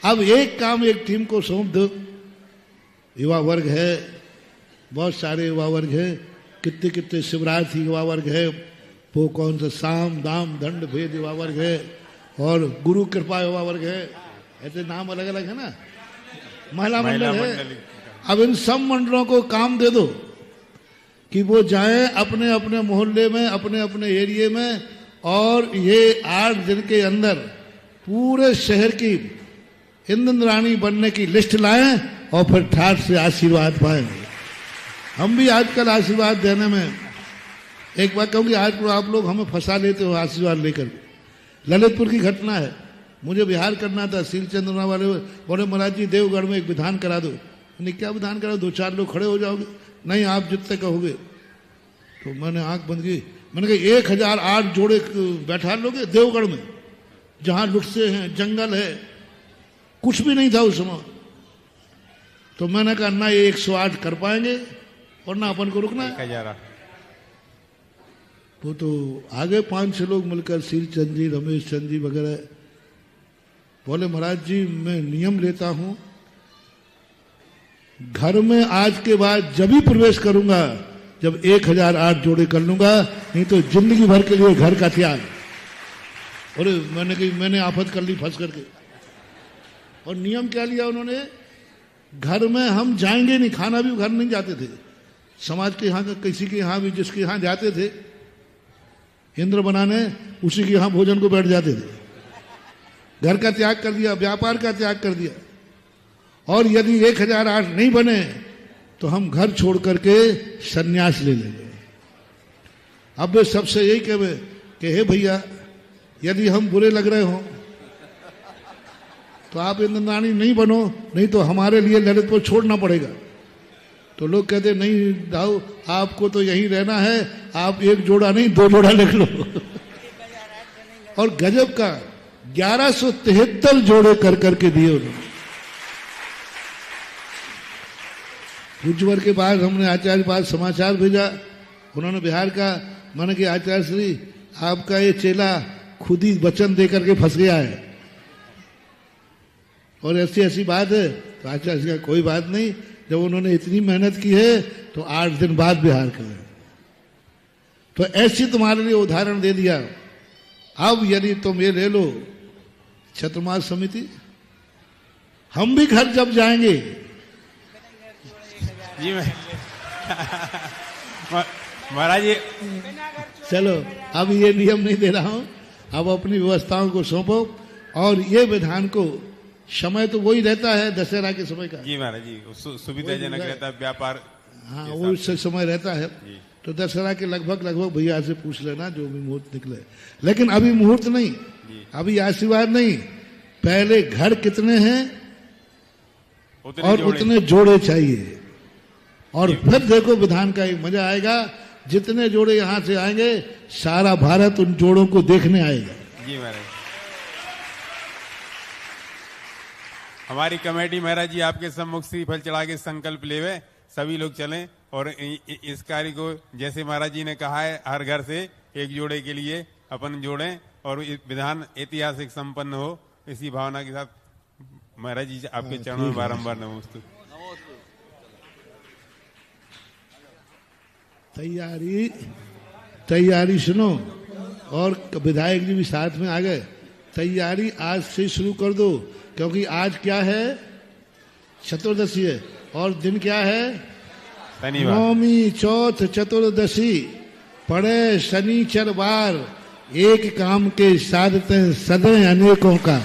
अब एक काम एक टीम को सौंप दो। युवा वर्ग है, बहुत सारे युवा वर्ग है, कितने कितने शिवरार्थी युवा वर्ग है, वो कौन सा साम दाम दंड भेद युवा वर्ग है, और गुरु कृपा युवा वर्ग है। ऐसे नाम अलग अलग है ना। महिला मंडल है। अब इन सब मंडलों को काम दे दो कि वो जाएं अपने अपने मोहल्ले में, अपने अपने एरिया में, और ये 8 दिन के अंदर पूरे शहर की इंद्राणी बनने की लिस्ट लाएं और फिर ठाठ से आशीर्वाद पाएंगे। हम भी आजकल आशीर्वाद देने में एक बात कहूँगी, आज आप लोग हमें फंसा लेते हो आशीर्वाद लेकर। ललितपुर की घटना है, मुझे बिहार करना था, सील चंद्रमा वाले बोले महाराज जी देवगढ़ में एक विधान करा दो। मैंने क्या विधान करा? 2-4 लोग खड़े हो जाओगे? नहीं, आप जितने कहोगे। तो मैंने आंख बंद की। मैंने कहा 1008 जोड़े बैठा लोगे देवगढ़ में, जहां लुटसे हैं, जंगल है, कुछ भी नहीं था उस समय। तो मैंने कहा ना ये 108 कर पाएंगे और ना अपन को रुकना है। तो आगे 5-6 लोग मिलकर सील चंद जी, रमेश चंद जी वगैरह बोले महाराज जी मैं नियम लेता हूं, घर में आज के बाद जब भी प्रवेश करूंगा जब 1008 जोड़े कर लूंगा, नहीं तो जिंदगी भर के लिए घर का त्याग। और मैंने आफत कर ली फंस करके। और नियम क्या लिया उन्होंने? घर में हम जाएंगे नहीं, खाना भी घर नहीं जाते थे। समाज के यहाँ किसी के यहाँ भी जिसके यहाँ जाते थे इंद्र बनाने, उसी के यहाँ भोजन को बैठ जाते थे। घर का त्याग कर दिया, व्यापार का त्याग कर दिया। और यदि 1008 नहीं बने तो हम घर छोड़ करके सन्यास ले लेंगे। अब वे सबसे यही कहे कि हे भैया यदि हम बुरे लग रहे हो तो आप इंद्राणी नहीं बनो, नहीं तो हमारे लिए ललितपुर छोड़ना पड़ेगा। तो लोग कहते नहीं दाऊ आपको तो यहीं रहना है, आप 1 जोड़ा नहीं 2 जोड़ा लिख लो। और गजब का 1173 जोड़े कर करके दिए उन्होंने। गुज्जर के पास हमने आचार्य के पास समाचार भेजा, उन्होंने बिहार का माना कि आचार्य श्री आपका ये चेला खुद ही वचन दे करके फंस गया है और ऐसी ऐसी बात है। तो आचार्य श्री का कोई बात नहीं, जब उन्होंने इतनी मेहनत की है तो 8 दिन बाद बिहार का है। तो ऐसी तुम्हारे लिए उदाहरण दे दिया। अब यदि तुम ये ले लो छत्रमास समिति, हम भी घर जब जाएंगे जी मैं महाराज जी चलो अब ये नियम नहीं दे रहा हूं, अब अपनी व्यवस्थाओं को सौंपो। और ये विधान को समय तो वही रहता है दशहरा के समय का। जी महाराज जी सुविधाजनक रहता है व्यापार। हाँ वो उससे समय रहता है। तो दशहरा के लगभग भैया से पूछ लेना जो भी मुहूर्त निकले। लेकिन अभी मुहूर्त नहीं, अभी आशीर्वाद नहीं, पहले घर कितने हैं और उतने जोड़े चाहिए। और फिर देखो विधान का एक मजा आएगा, जितने जोड़े यहां से आएंगे सारा भारत उन जोड़ों को देखने आएगा। जी महाराज, हमारी कमेटी महाराज जी आपके सम्मुख श्रीफल चढ़ा के संकल्प लेवे, सभी लोग चलें और इस कार्य को जैसे महाराज जी ने कहा है हर घर से एक जोड़े के लिए अपन जोड़ें और विधान ऐतिहासिक संपन्न हो, इसी भावना के साथ महाराज जी आपके चरणों में बारंबार नमोस्तु। तैयारी सुनो, और विधायक जी भी साथ में आ गए। तैयारी आज से शुरू कर दो, क्योंकि आज क्या है, चतुर्दशी है और दिन क्या है, नवमी, चौथ, चतुर्दशी पड़े शनिचर वार, एक काम के साधते सदैव अनेकों का।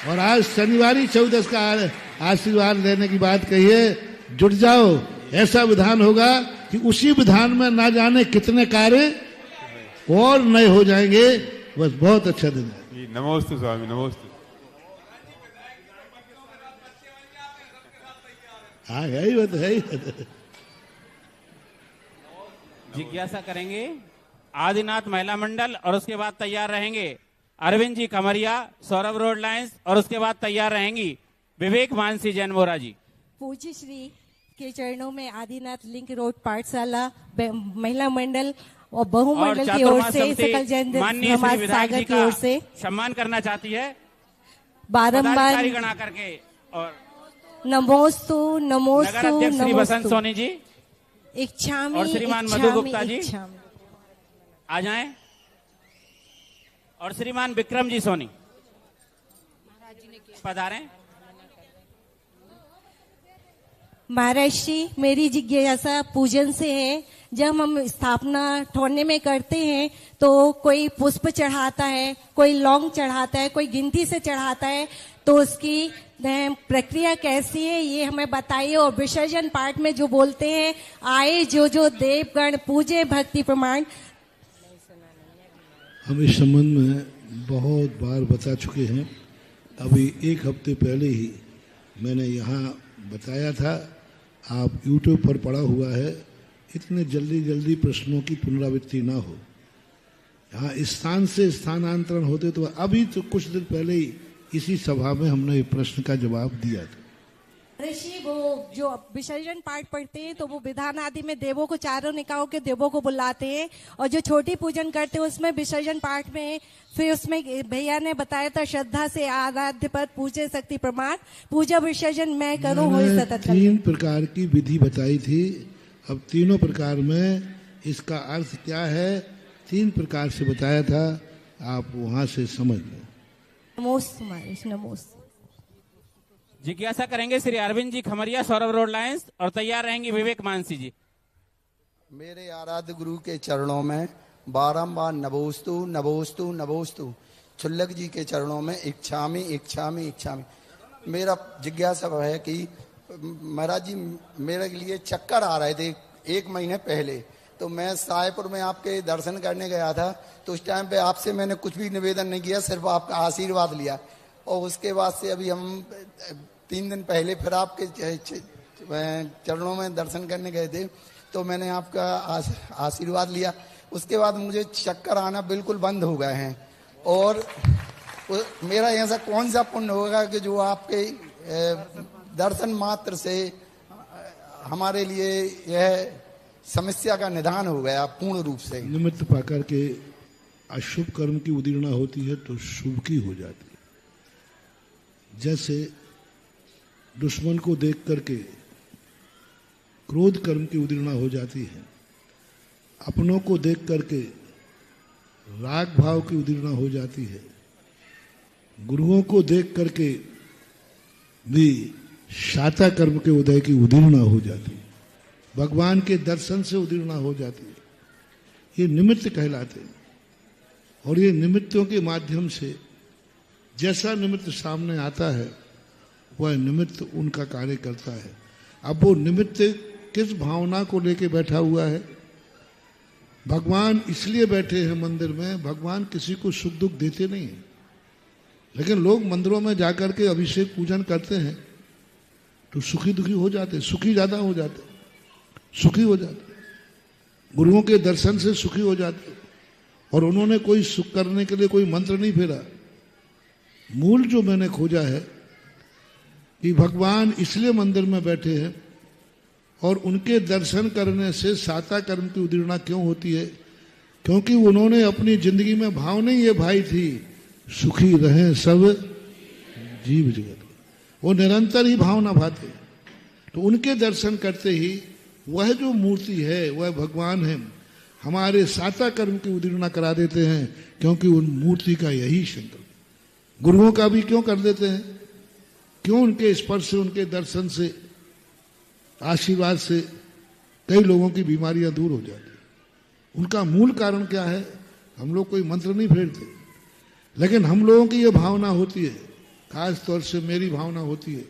और आज शनिवारी चौदस का आशीर्वाद लेने की बात कहिए, जुट जाओ। ऐसा विधान होगा कि उसी विधान में ना जाने कितने कार्य और नए हो जाएंगे। बस बहुत अच्छा दिन है। नमोस्तु स्वामी, नमोस्तु। हाँ यही बात है। जिज्ञासा करेंगे आदिनाथ महिला मंडल और उसके बाद तैयार रहेंगे अरविंद जी खमरिया, सौरभ रोड लाइन्स और उसके बाद तैयार रहेंगी विवेक मानसी जैन मोरा जी। पूज्य श्री के चरणों में आदिनाथ लिंक रोड पाठशाला महिला मंडल और बहुमंडल की ओर से सकल जैन समाज सागर की ओर से सम्मान करना चाहती है बारंबार गणा करके। और नमोस्तु नमोस्तु श्री बसंत सोनी जी, इच्छामी और श्रीमान मधु गुप्ता जी आ जाएं, और श्रीमान विक्रम जी सोनी पधारें। महाराज जी, मेरी जिज्ञासा पूजन से है। जब हम स्थापना ठोरने में करते हैं तो कोई पुष्प चढ़ाता है, कोई लौंग चढ़ाता है, कोई गिनती से चढ़ाता है, तो उसकी प्रक्रिया कैसी है ये हमें बताइए। और विसर्जन पाठ में जो बोलते हैं, आए जो जो देवगण पूजे भक्ति प्रमाण, हम इस संबंध में बहुत बार बता चुके हैं। अभी 1 हफ्ते पहले ही मैंने यहाँ बताया था, आप YouTube पर पड़ा हुआ है। इतने जल्दी प्रश्नों की पुनरावृत्ति ना हो। यहाँ स्थान से स्थानांतरण होते तो अभी तो कुछ दिन पहले ही इसी सभा में हमने प्रश्न का जवाब दिया था। ऋषि वो जो विसर्जन पाठ पढ़ते हैं तो वो विधान आदि में देवों को, चारों निकायों के देवों को बुलाते हैं, और जो छोटी पूजन करते हैं उसमें विसर्जन पाठ में फिर उसमें भैया ने बताया था श्रद्धा से आराध्य पर पूजे शक्ति प्रमाण, पूजा विसर्जन मैं करूं हो सतत। 3 प्रकार की विधि बताई थी। अब तीनों प्रकार में इसका अर्थ क्या है 3 प्रकार से बताया था, आप वहां से समझ लें। नमोस्तु महाराज, नमोस्तु। जिज्ञासा करेंगे श्री अरविंद जी खमरिया, सौरभ रोड लाइन्स, और तैयार रहेंगी विवेक मानसी जी। मेरे आराध्य गुरु के चरणों में बारंबार नभोस्तु नभोस्तु नभोस्तु। छुल्लक जी के चरणों में इच्छामी इच्छामी इच्छामी। मेरा जिज्ञासा है कि महाराज जी मेरे लिए चक्कर आ रहे थे 1 महीने पहले, तो मैं सायपुर में आपके दर्शन करने गया था। तो उस टाइम पे आपसे मैंने कुछ भी निवेदन नहीं किया, सिर्फ आपका आशीर्वाद लिया। और उसके बाद से अभी हम 3 दिन पहले फिर आपके चरणों में दर्शन करने गए थे, तो मैंने आपका आशीर्वाद लिया। उसके बाद मुझे चक्कर आना बिल्कुल बंद हो गए हैं। और मेरा ऐसा कौन सा पुण्य होगा कि जो आपके दर्शन मात्र से हमारे लिए यह समस्या का निदान हो गया पूर्ण रूप से। निमित्त पाकर के अशुभ कर्म की उदीर्णा होती है तो शुभ की हो जाती है। जैसे दुश्मन को देख करके क्रोध कर्म की उदीर्णा हो जाती है, अपनों को देख करके राग भाव की उदीर्णा हो जाती है, गुरुओं को देख करके भी शाता कर्म के उदय की उदीर्णा हो जाती है, भगवान के दर्शन से उदीर्णा हो जाती है। ये निमित्त कहलाते हैं और ये निमित्तों के माध्यम से जैसा निमित्त सामने आता है वह निमित्त उनका कार्य करता है। अब वो निमित्त किस भावना को लेके बैठा हुआ है? भगवान इसलिए बैठे हैं मंदिर में, भगवान किसी को सुख दुख देते नहीं है, लेकिन लोग मंदिरों में जाकर के अभिषेक पूजन करते हैं तो सुखी दुखी हो जाते, सुखी ज्यादा हो जाते, सुखी हो जाते, गुरुओं के दर्शन से सुखी हो जाते। और उन्होंने कोई सुख करने के लिए कोई मंत्र नहीं फेरा। मूल जो मैंने खोजा है कि भगवान इसलिए मंदिर में बैठे हैं और उनके दर्शन करने से साता कर्म की उदीर्णा क्यों होती है? क्योंकि उन्होंने अपनी जिंदगी में भाव नहीं ये भाई थी सुखी रहे सब जीव जगत, वो निरंतर ही भावना भाते। तो उनके दर्शन करते ही वह जो मूर्ति है वह भगवान है, हमारे साता कर्म की उदीर्णा करा देते हैं, क्योंकि उन मूर्ति का यही संकल्प। गुरुओं का भी क्यों कर देते हैं? क्यों उनके स्पर्श से, उनके दर्शन से, आशीर्वाद से कई लोगों की बीमारियां दूर हो जाती। उनका मूल कारण क्या है? हम लोग कोई मंत्र नहीं फेरते, लेकिन हम लोगों की यह भावना होती है, खास तौर से मेरी भावना होती है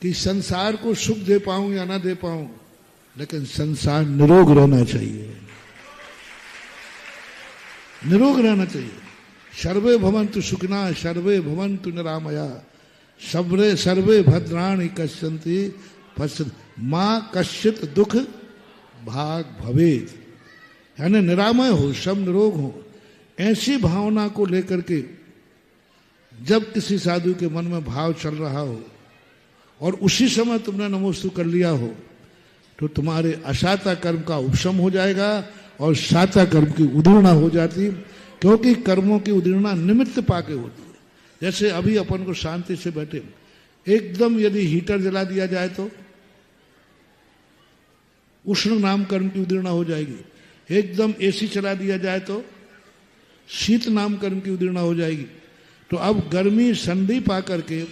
कि संसार को सुख दे पाऊं या ना दे पाऊं, लेकिन संसार निरोग रहना चाहिए, निरोग रहना चाहिए। सर्वे भवन्तु सुखिनः सर्वे भवन्तु निरामया सर्वे भद्राणि पश्यन्ति मां कश्चित दुख भाग भवेत्। यानी निरामय हो, सब निरोग हो। ऐसी भावना को लेकर के जब किसी साधु के मन में भाव चल रहा हो और उसी समय तुमने नमोस्तु कर लिया हो तो तुम्हारे असाता कर्म का उपशम हो जाएगा और साता कर्म की उदीर्णा हो जाती, क्योंकि कर्मों की उदीर्णा निमित्त पाके होती है। जैसे अभी अपन को शांति से बैठे, एकदम यदि हीटर जला दिया जाए तो उष्ण नाम कर्म की उदीर्णा हो जाएगी, एकदम एसी चला दिया जाए तो शीत नाम कर्म की उदीर्णा हो जाएगी। तो अब गर्मी संधि पा करके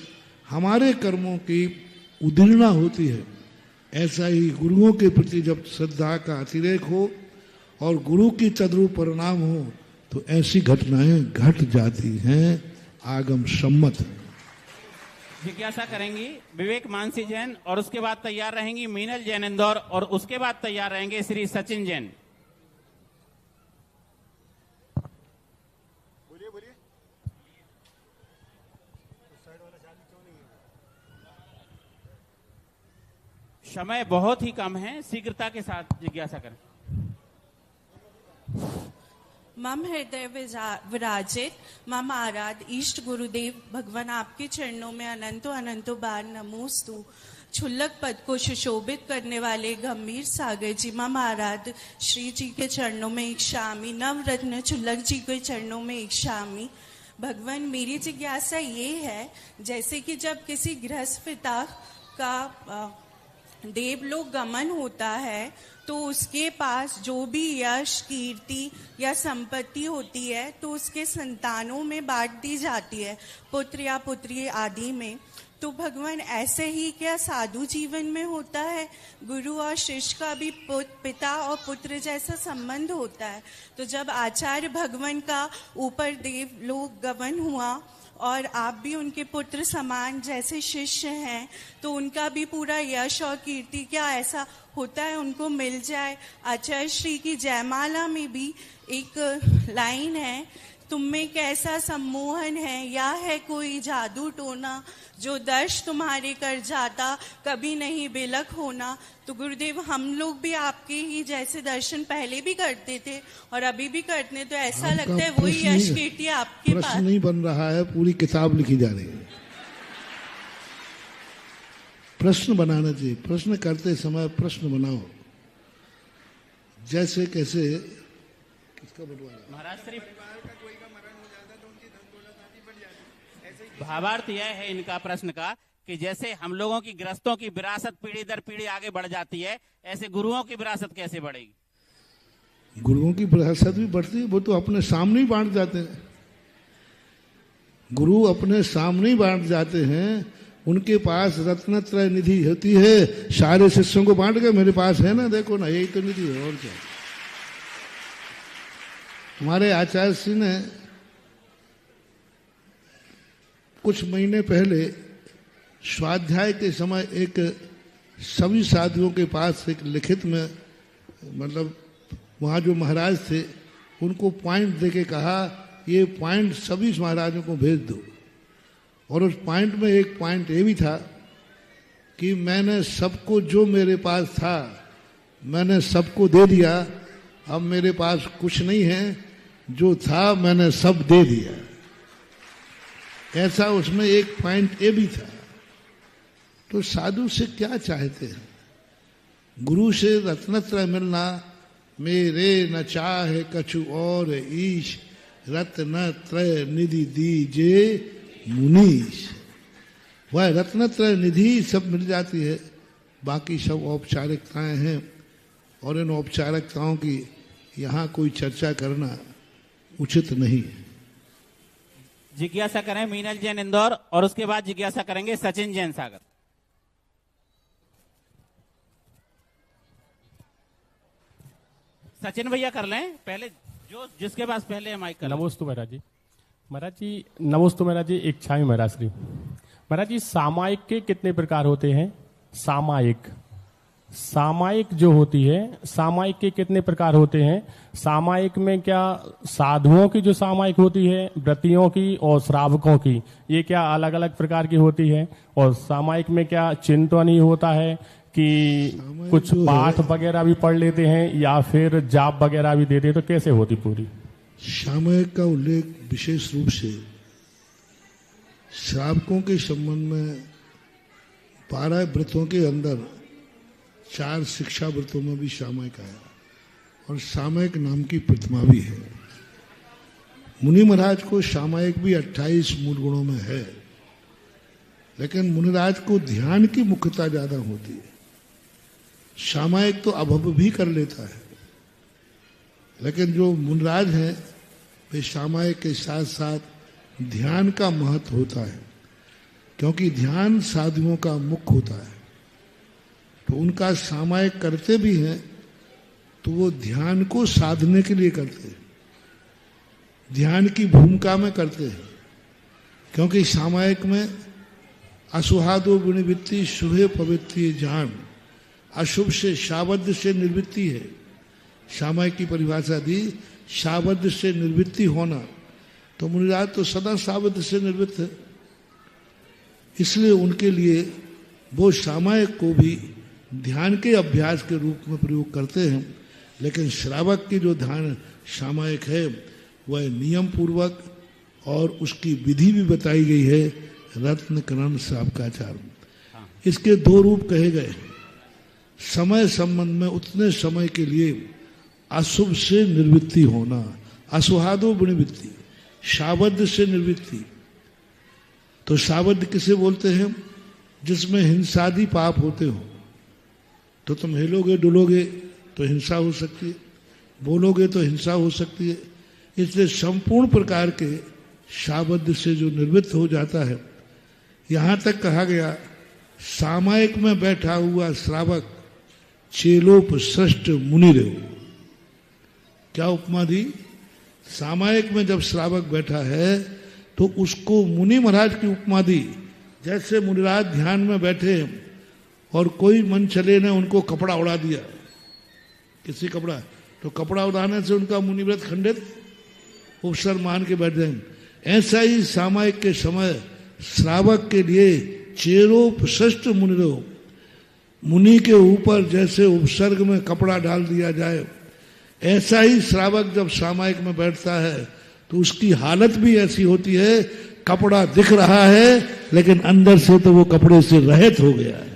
हमारे कर्मों की उदीर्णा होती है। ऐसा ही गुरुओं के प्रति जब श्रद्धा का अतिरेक हो और गुरु की तद्रूप परिणाम हो तो ऐसी घटनाएं घट जाती हैं, आगम सम्मत। जिज्ञासा करेंगी विवेक मानसी जैन और उसके बाद तैयार रहेंगी मीनल जैन इंदौर और उसके बाद तैयार रहेंगे श्री सचिन जैन। समय बहुत ही कम है, शीघ्रता के साथ जिज्ञासा करें। मम हृदय विराजित मम आराध इष्ट गुरुदेव भगवान आपके चरणों में अनंतो अनंतो बार नमोस्तु। क्षुल्लक पद को सुशोभित करने वाले गंभीर सागर जी मम आराध श्री जी के चरणों में इच्छामि। नवरत्न क्षुल्लक जी के चरणों में इच्छामि। भगवान मेरी जिज्ञासा ये है, जैसे कि जब किसी गृहस्थ पिता का देवलोक गमन होता है तो उसके पास जो भी यश कीर्ति या संपत्ति होती है तो उसके संतानों में बांट दी जाती है, पुत्र या पुत्री आदि में। तो भगवान ऐसे ही क्या साधु जीवन में होता है? गुरु और शिष्य का भी पिता और पुत्र जैसा संबंध होता है। तो जब आचार्य भगवान का ऊपर देवलोक गमन हुआ और आप भी उनके पुत्र समान जैसे शिष्य हैं, तो उनका भी पूरा यश और कीर्ति क्या ऐसा होता है उनको मिल जाए? आचार्य श्री की जयमाला में भी एक लाइन है, तुम में कैसा सम्मोहन है, या है कोई जादू टोना, जो दर्श तुम्हारे कर जाता कभी नहीं बेलक होना। तो गुरुदेव हम लोग भी आपके ही जैसे दर्शन पहले भी करते थे और अभी भी करते हैं, तो ऐसा लगता है वही यश कीर्ति आपके पास नहीं बन रहा है, पूरी किताब लिखी जा रही है। प्रश्न बनाना चाहिए। प्रश्न करते समय प्रश्न बनाओ। जैसे कैसे किसका बंटवारा महाराज श्री भावार्थ यह है इनका प्रश्न का कि जैसे हम लोगों की गृहस्थों की विरासत पीढ़ी दर पीढ़ी आगे बढ़ जाती है, ऐसे गुरुओं की विरासत कैसे बढ़ेगी? गुरुओं की विरासत भी बढ़ती है, वो तो अपने सामने ही बांट जाते हैं। गुरु अपने सामने ही बांट जाते हैं। उनके पास रत्नत्रय निधि होती है, सारे शिष्यों को बांट के मेरे पास है ना, देखो ना, यही तो निधि है और क्या। हमारे आचार्य श्री ने कुछ महीने पहले स्वाध्याय के समय एक सभी साधुओं के पास एक लिखित में, मतलब वहाँ जो महाराज थे उनको पॉइंट देके कहा ये पॉइंट सभी महाराजों को भेज दो। और उस पॉइंट में एक पॉइंट ये भी था कि मैंने सबको जो मेरे पास था मैंने सबको दे दिया, अब मेरे पास कुछ नहीं है, जो था मैंने सब दे दिया। ऐसा उसमें एक पॉइंट ये भी था। तो साधु से क्या चाहते हैं? गुरु से रत्नत्रय मिलना, मेरे न चाहे कछु और ईश, रत्नत्रय निधि दीजे मुनीश। वह रत्नत्रय निधि सब मिल जाती है, बाकी सब औपचारिकताएं हैं और इन औपचारिकताओं की यहाँ कोई चर्चा करना उचित नहीं है। जिज्ञासा करें मीनल जैन इंदौर और उसके बाद जिज्ञासा करेंगे सचिन जैन सागर। सचिन भैया कर लें पहले, जो जिसके पास पहले माइक कर। नमोस्तु महाराज जी। महाराज जी नमोस्तु महाराज जी। इच्छामी महाराज श्री। महाराज जी सामायिक के कितने प्रकार होते हैं? सामायिक जो होती है, सामायिक के कितने प्रकार होते हैं? सामायिक में क्या साधुओं की जो सामायिक होती है, व्रतियों की और श्रावकों की, ये क्या अलग अलग प्रकार की होती है? और सामायिक में क्या चिंतन ही होता है कि कुछ पाठ वगैरह भी पढ़ लेते हैं या फिर जाप वगैरह भी देते हैं, तो कैसे होती पूरी? सामायिक का उल्लेख विशेष रूप से श्रावकों के संबंध में 12 व्रतों के अंदर 4 शिक्षा व्रतों में भी सामायिक आया और सामायिक नाम की प्रतिमा भी है। मुनि महाराज को सामायिक भी 28 मूल गुणों में है, लेकिन मुनिराज को ध्यान की मुख्यता ज्यादा होती है। सामायिक तो अभव भी कर लेता है, लेकिन जो मुनिराज हैं वे सामायिक के साथ साथ ध्यान का महत्व होता है, क्योंकि ध्यान साधुओं का मुख्य होता है। तो उनका सामायिक करते भी हैं तो वो ध्यान को साधने के लिए करते हैं, ध्यान की भूमिका में करते हैं। क्योंकि सामायिक में असुहादो विनिवृत्ति शुभे पवित्र जान, अशुभ से शाबद्ध से निर्वृत्ति है। सामायिक की परिभाषा दी शाबद्ध से निर्वृत्ति होना, तो मुनिराज तो सदा शाबद्ध से निवृत्त है, इसलिए उनके लिए वो सामायिक को भी ध्यान के अभ्यास के रूप में प्रयोग करते हैं। लेकिन श्रावक की जो ध्यान सामायिक है वह नियम पूर्वक और उसकी विधि भी बताई गई है रत्न करण श्रावकाचार। इसके 2 रूप कहे गए। समय संबंध में उतने समय के लिए अशुभ से निर्वृत्ति होना, असुहादो विनिवृत्ति, शाबद्ध से निर्वृत्ति। तो शाबद्ध किसे बोलते हैं? जिसमें हिंसादि पाप होते हो। तो तुम हिलोगे डुलोगे तो हिंसा हो सकती है, बोलोगे तो हिंसा हो सकती है। इसलिए संपूर्ण प्रकार के शाबद्ध से जो निवृत्त हो जाता है, यहां तक कहा गया सामायिक में बैठा हुआ श्रावक चेलोप श्रेष्ठ मुनि रहो। क्या उपमा दी? सामायिक में जब श्रावक बैठा है तो उसको मुनि महाराज की उपमा दी। जैसे मुनिराज ध्यान में बैठे और कोई मन चले ने उनको कपड़ा उड़ा दिया, किसी कपड़ा, तो कपड़ा उड़ाने से उनका मुनिव्रत खंडित, उपसर मान के बैठ जाएंगे। ऐसा ही सामायिक के समय श्रावक के लिए चेरोपश्रेष्ठ मुनि रहो। मुनि के ऊपर जैसे उपसर्ग में कपड़ा डाल दिया जाए, ऐसा ही श्रावक जब सामायिक में बैठता है तो उसकी हालत भी ऐसी होती है, कपड़ा दिख रहा है लेकिन अंदर से तो वो कपड़े से रहित हो गया है।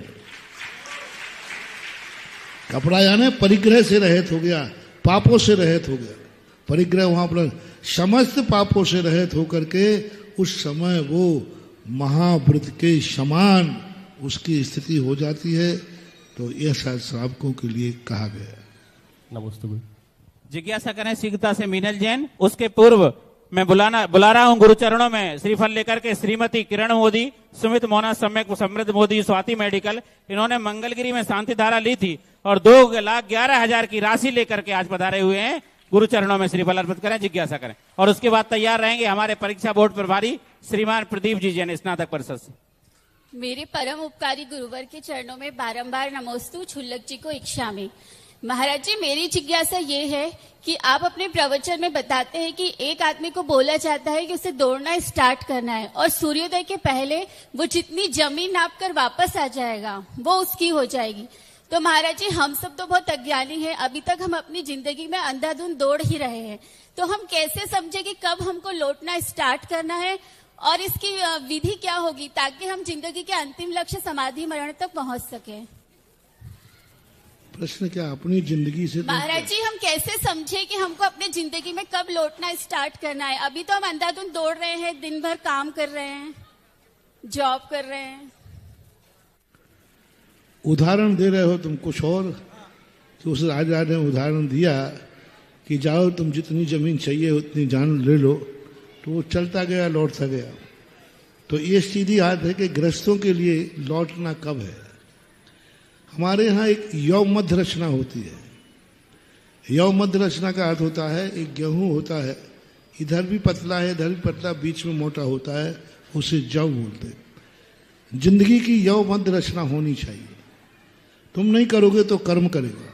कपड़ा यानी परिग्रह से रहित हो गया, पापों से रहित हो गया। परिग्रह वहां पर समस्त पापों से रहित होकर के उस समय वो महाव्रत के समान उसकी स्थिति हो जाती है। तो यह श्रावकों के लिए कहा गया है। नमस्ते। जिज्ञासा करें शीघ्रता से मीनल जैन। उसके पूर्व मैं बुला रहा हूं गुरु चरणों में श्रीफल लेकर के श्रीमती किरण मोदी, सुमित मोना, सम्यक समृद्ध मोदी, स्वाति मेडिकल। इन्होंने मंगलगिरी में शांति धारा ली थी और 2,11,000 की राशि लेकर के आज पधारे हुए हैं। गुरु चरणों में श्रीफल अर्पित करें, जिज्ञासा करें। और उसके बाद तैयार रहेंगे हमारे परीक्षा बोर्ड प्रभारी श्रीमान प्रदीप जी जैन, स्नातक परिषद से। मेरे परम उपकारी गुरुवर के चरणों में बारंबार नमोस्तु। छुल्लक जी को इच्छा में। महाराज जी, मेरी जिज्ञासा ये है कि आप अपने प्रवचन में बताते हैं कि एक आदमी को बोला जाता है कि उसे दौड़ना स्टार्ट करना है और सूर्योदय के पहले वो जितनी जमीन नाप कर वापस आ जाएगा वो उसकी हो जाएगी। तो महाराज जी, हम सब तो बहुत अज्ञानी हैं, अभी तक हम अपनी जिंदगी में अंधाधुंध दौड़ ही रहे हैं। तो हम कैसे समझे कि कब हमको लौटना स्टार्ट करना है और इसकी विधि क्या होगी ताकि हम जिंदगी के अंतिम लक्ष्य समाधि मरण तक पहुंच सके? प्रश्न क्या अपनी जिंदगी से? महाराज जी, हम कैसे समझे कि हमको अपने जिंदगी में कब लौटना स्टार्ट करना है? अभी तो हम अंधाधुंध दौड़ रहे हैं, दिन भर काम कर रहे हैं, जॉब कर रहे हैं। उदाहरण दे रहे हो तुम कुछ और। तो उस राजा ने उदाहरण दिया कि जाओ तुम जितनी जमीन चाहिए उतनी जान ले लो। तो वो चलता गया, लौटता गया। तो ये सीधी बात है कि गृहस्थों के लिए लौटना कब है। हमारे यहाँ एक यव मध्य रचना होती है। यव मध्य रचना का अर्थ होता है एक गेहूं होता है, इधर भी पतला है इधर भी पतला, बीच में मोटा होता है, उसे जव बोलते हैं। जिंदगी की यव मध्य रचना होनी चाहिए। तुम नहीं करोगे तो कर्म करेगा,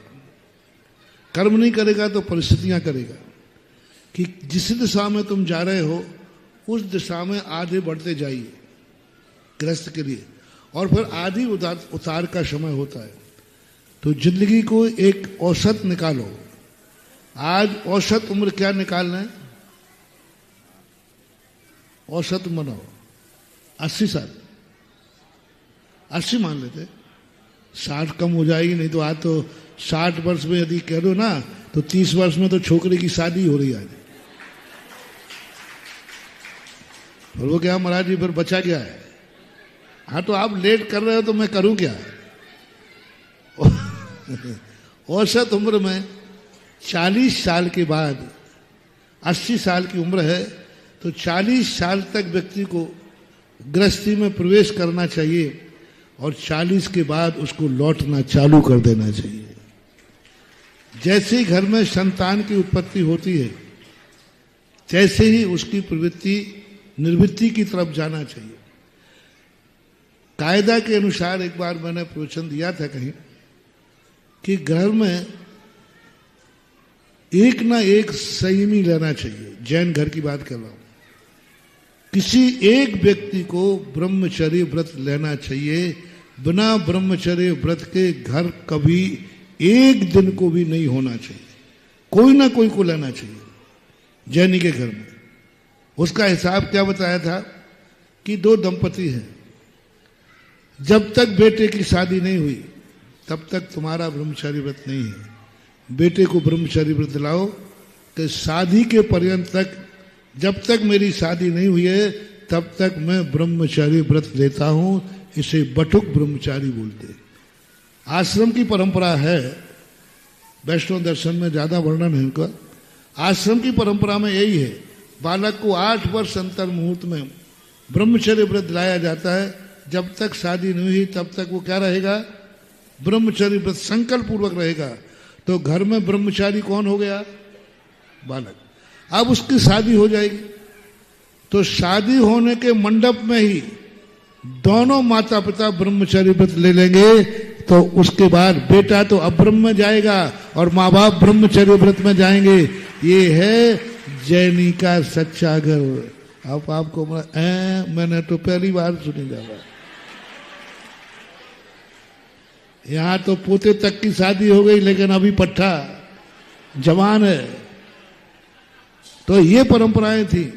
कर्म नहीं करेगा तो परिस्थितियां करेगा। कि जिस दिशा में तुम जा रहे हो उस दिशा में आगे बढ़ते जाइए गृहस्थ के लिए। और फिर आधी उतार का समय होता है। तो जिंदगी को एक औसत निकालो। आज औसत उम्र क्या निकालना है? औसत बनाओ 80 साल, 80 मान लेते, 60 कम हो जाएगी। नहीं तो आज तो 60 वर्ष में यदि कह दो ना तो 30 वर्ष में तो छोकरे की शादी हो रही है आज। और वो क्या महाराज जी फिर बचा क्या है? हाँ तो आप लेट कर रहे हो तो मैं करूं क्या? औसत उम्र में 40 साल के बाद 80 साल की उम्र है तो 40 साल तक व्यक्ति को गृहस्थी में प्रवेश करना चाहिए और 40 के बाद उसको लौटना चालू कर देना चाहिए। जैसे ही घर में संतान की उत्पत्ति होती है जैसे ही उसकी प्रवृत्ति निर्वृत्ति की तरफ जाना चाहिए। कायदा के अनुसार एक बार मैंने प्रवचन दिया था कहीं कि घर में एक ना एक संयमी लेना चाहिए। जैन घर की बात कर रहा हूं। किसी एक व्यक्ति को ब्रह्मचर्य व्रत लेना चाहिए। बिना ब्रह्मचर्य व्रत के घर कभी एक दिन को भी नहीं होना चाहिए। कोई ना कोई को लेना चाहिए जैनी के घर में। उसका हिसाब क्या बताया था कि 2 दंपति हैं, जब तक बेटे की शादी नहीं हुई तब तक तुम्हारा ब्रह्मचारी व्रत नहीं है। बेटे को ब्रह्मचारी व्रत दिलाओ कि शादी के पर्यंत तक, जब तक मेरी शादी नहीं हुई है तब तक मैं ब्रह्मचारी व्रत लेता हूं। इसे बटुक ब्रह्मचारी बोलते। आश्रम की परंपरा है, वैष्णव दर्शन में ज्यादा वर्णन है उनका। आश्रम की परंपरा में यही है, बालक को 8 वर्ष अंतर मुहूर्त में ब्रह्मचर्य व्रत दिलाया जाता है। जब तक शादी नहीं हुई तब तक वो क्या रहेगा? ब्रह्मचर्य व्रत संकल्प पूर्वक रहेगा। तो घर में ब्रह्मचारी कौन हो गया? बालक। अब उसकी शादी हो जाएगी तो शादी होने के मंडप में ही दोनों माता पिता ब्रह्मचर्य व्रत ले लेंगे। तो उसके बाद बेटा तो अब्रह्म में जाएगा और माँ बाप ब्रह्मचर्य व्रत में जाएंगे। ये है जैनी का सच्चा घर। अब आपको मैंने तो पहली बार सुनी जा रहा। यहां तो पोते तक की शादी हो गई लेकिन अभी पट्टा जवान है। तो ये परंपराएं थी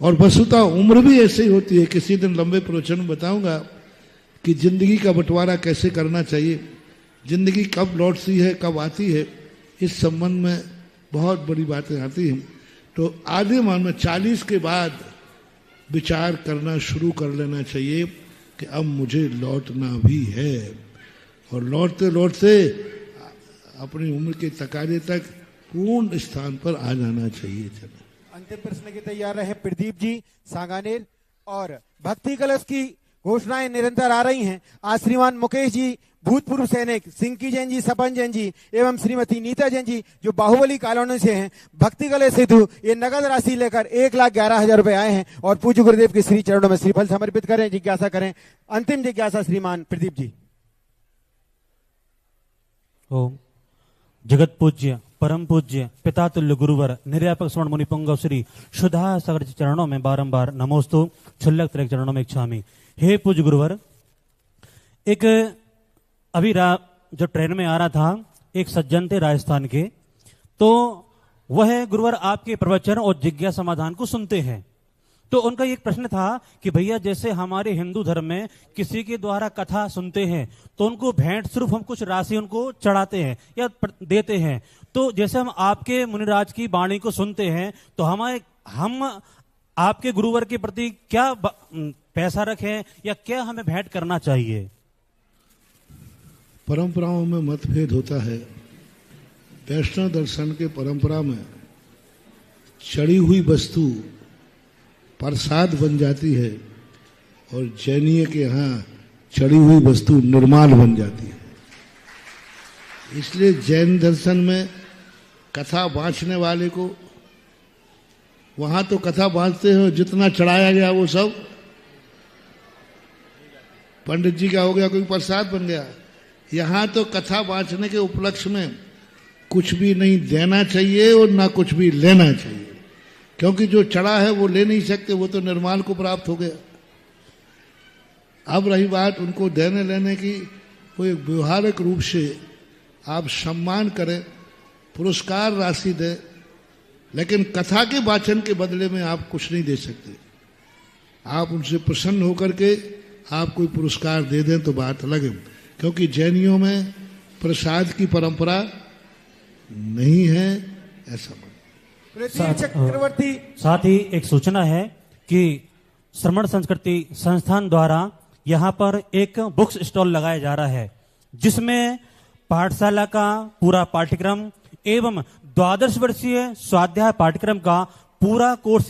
और वस्तुतः उम्र भी ऐसे ही होती है। किसी दिन लंबे प्रवचन में बताऊंगा कि जिंदगी का बंटवारा कैसे करना चाहिए। जिंदगी कब लौटती है, कब आती है, इस संबंध में बहुत बड़ी बातें आती हैं। तो आधे मान में 40 के बाद विचार करना शुरू कर लेना चाहिए कि अब मुझे लौटना भी है, और लौटते लौटते अपनी उम्र के तकाजे तक पूर्ण स्थान पर आ जाना चाहिए। अंतिम प्रश्न के तैयार रहे प्रदीप जी सांगानेर। और भक्ति कलश की घोषणाएं निरंतर आ रही हैं। आज श्रीमान मुकेश जी भूतपूर्व सैनिक, सिंकी जैन जी, सपन जैन जी एवं श्रीमती नीता जैन जी जो बाहुबली कॉलोनी से हैं, भक्ति कलश हेतु ये नगद राशि लेकर 1,11,000 रुपए आए हैं और पूज्य गुरुदेव के श्री चरणों में श्रीफल समर्पित करें, जिज्ञासा करें। अंतिम जिज्ञासा श्रीमान प्रदीप जी। ओम जगत पूज्य परम पूज्य पिता तुल्य गुरुवर निर्यापक स्वर्ण मुनि पुंगव श्री सुधा सागर जी चरणों में बारंबार नमोस्तु, छुल्लक तिलक चरणों में इच्छामि। हे पूज्य गुरुवर, एक अभी जो ट्रेन में आ रहा था, एक सज्जन थे राजस्थान के, तो वह गुरुवर आपके प्रवचन और जिज्ञासा समाधान को सुनते हैं। तो उनका एक प्रश्न था कि भैया जैसे हमारे हिंदू धर्म में किसी के द्वारा कथा सुनते हैं तो उनको भेंट स्वरूप हम कुछ राशि उनको चढ़ाते हैं या देते हैं, तो जैसे हम आपके मुनिराज की वाणी को सुनते हैं तो हम आपके गुरुवर के प्रति क्या पैसा रखें या क्या हमें भेंट करना चाहिए? परंपराओं में मतभेद होता है। वैष्णव दर्शन के परंपरा में चढ़ी हुई वस्तु प्रसाद बन जाती है और जैनीय के यहाँ चढ़ी हुई वस्तु निर्माल बन जाती है। इसलिए जैन दर्शन में कथा बांचने वाले को, वहां तो कथा बांचते हो, जितना चढ़ाया गया वो सब पंडित जी का हो गया, कोई प्रसाद बन गया। यहाँ तो कथा बांचने के उपलक्ष्य में कुछ भी नहीं देना चाहिए और ना कुछ भी लेना चाहिए, क्योंकि जो चढ़ा है वो ले नहीं सकते, वो तो निर्माल को प्राप्त हो गया। अब रही बात उनको देने लेने की, कोई व्यवहारिक रूप से आप सम्मान करें, पुरस्कार राशि दें, लेकिन कथा के वाचन के बदले में आप कुछ नहीं दे सकते। आप उनसे प्रसन्न होकर के आप कोई पुरस्कार दे दें तो बात अलग है, क्योंकि जैनियों में प्रसाद की परंपरा नहीं है, ऐसा चक्रवर्ती। साथ ही एक सूचना है कि श्रमण संस्कृति संस्थान द्वारा यहाँ पर एक बुक्स स्टॉल लगाया जा रहा है, जिसमें पाठशाला का पूरा पाठ्यक्रम एवं 12 वर्षीय स्वाध्याय पाठ्यक्रम का पूरा कोर्स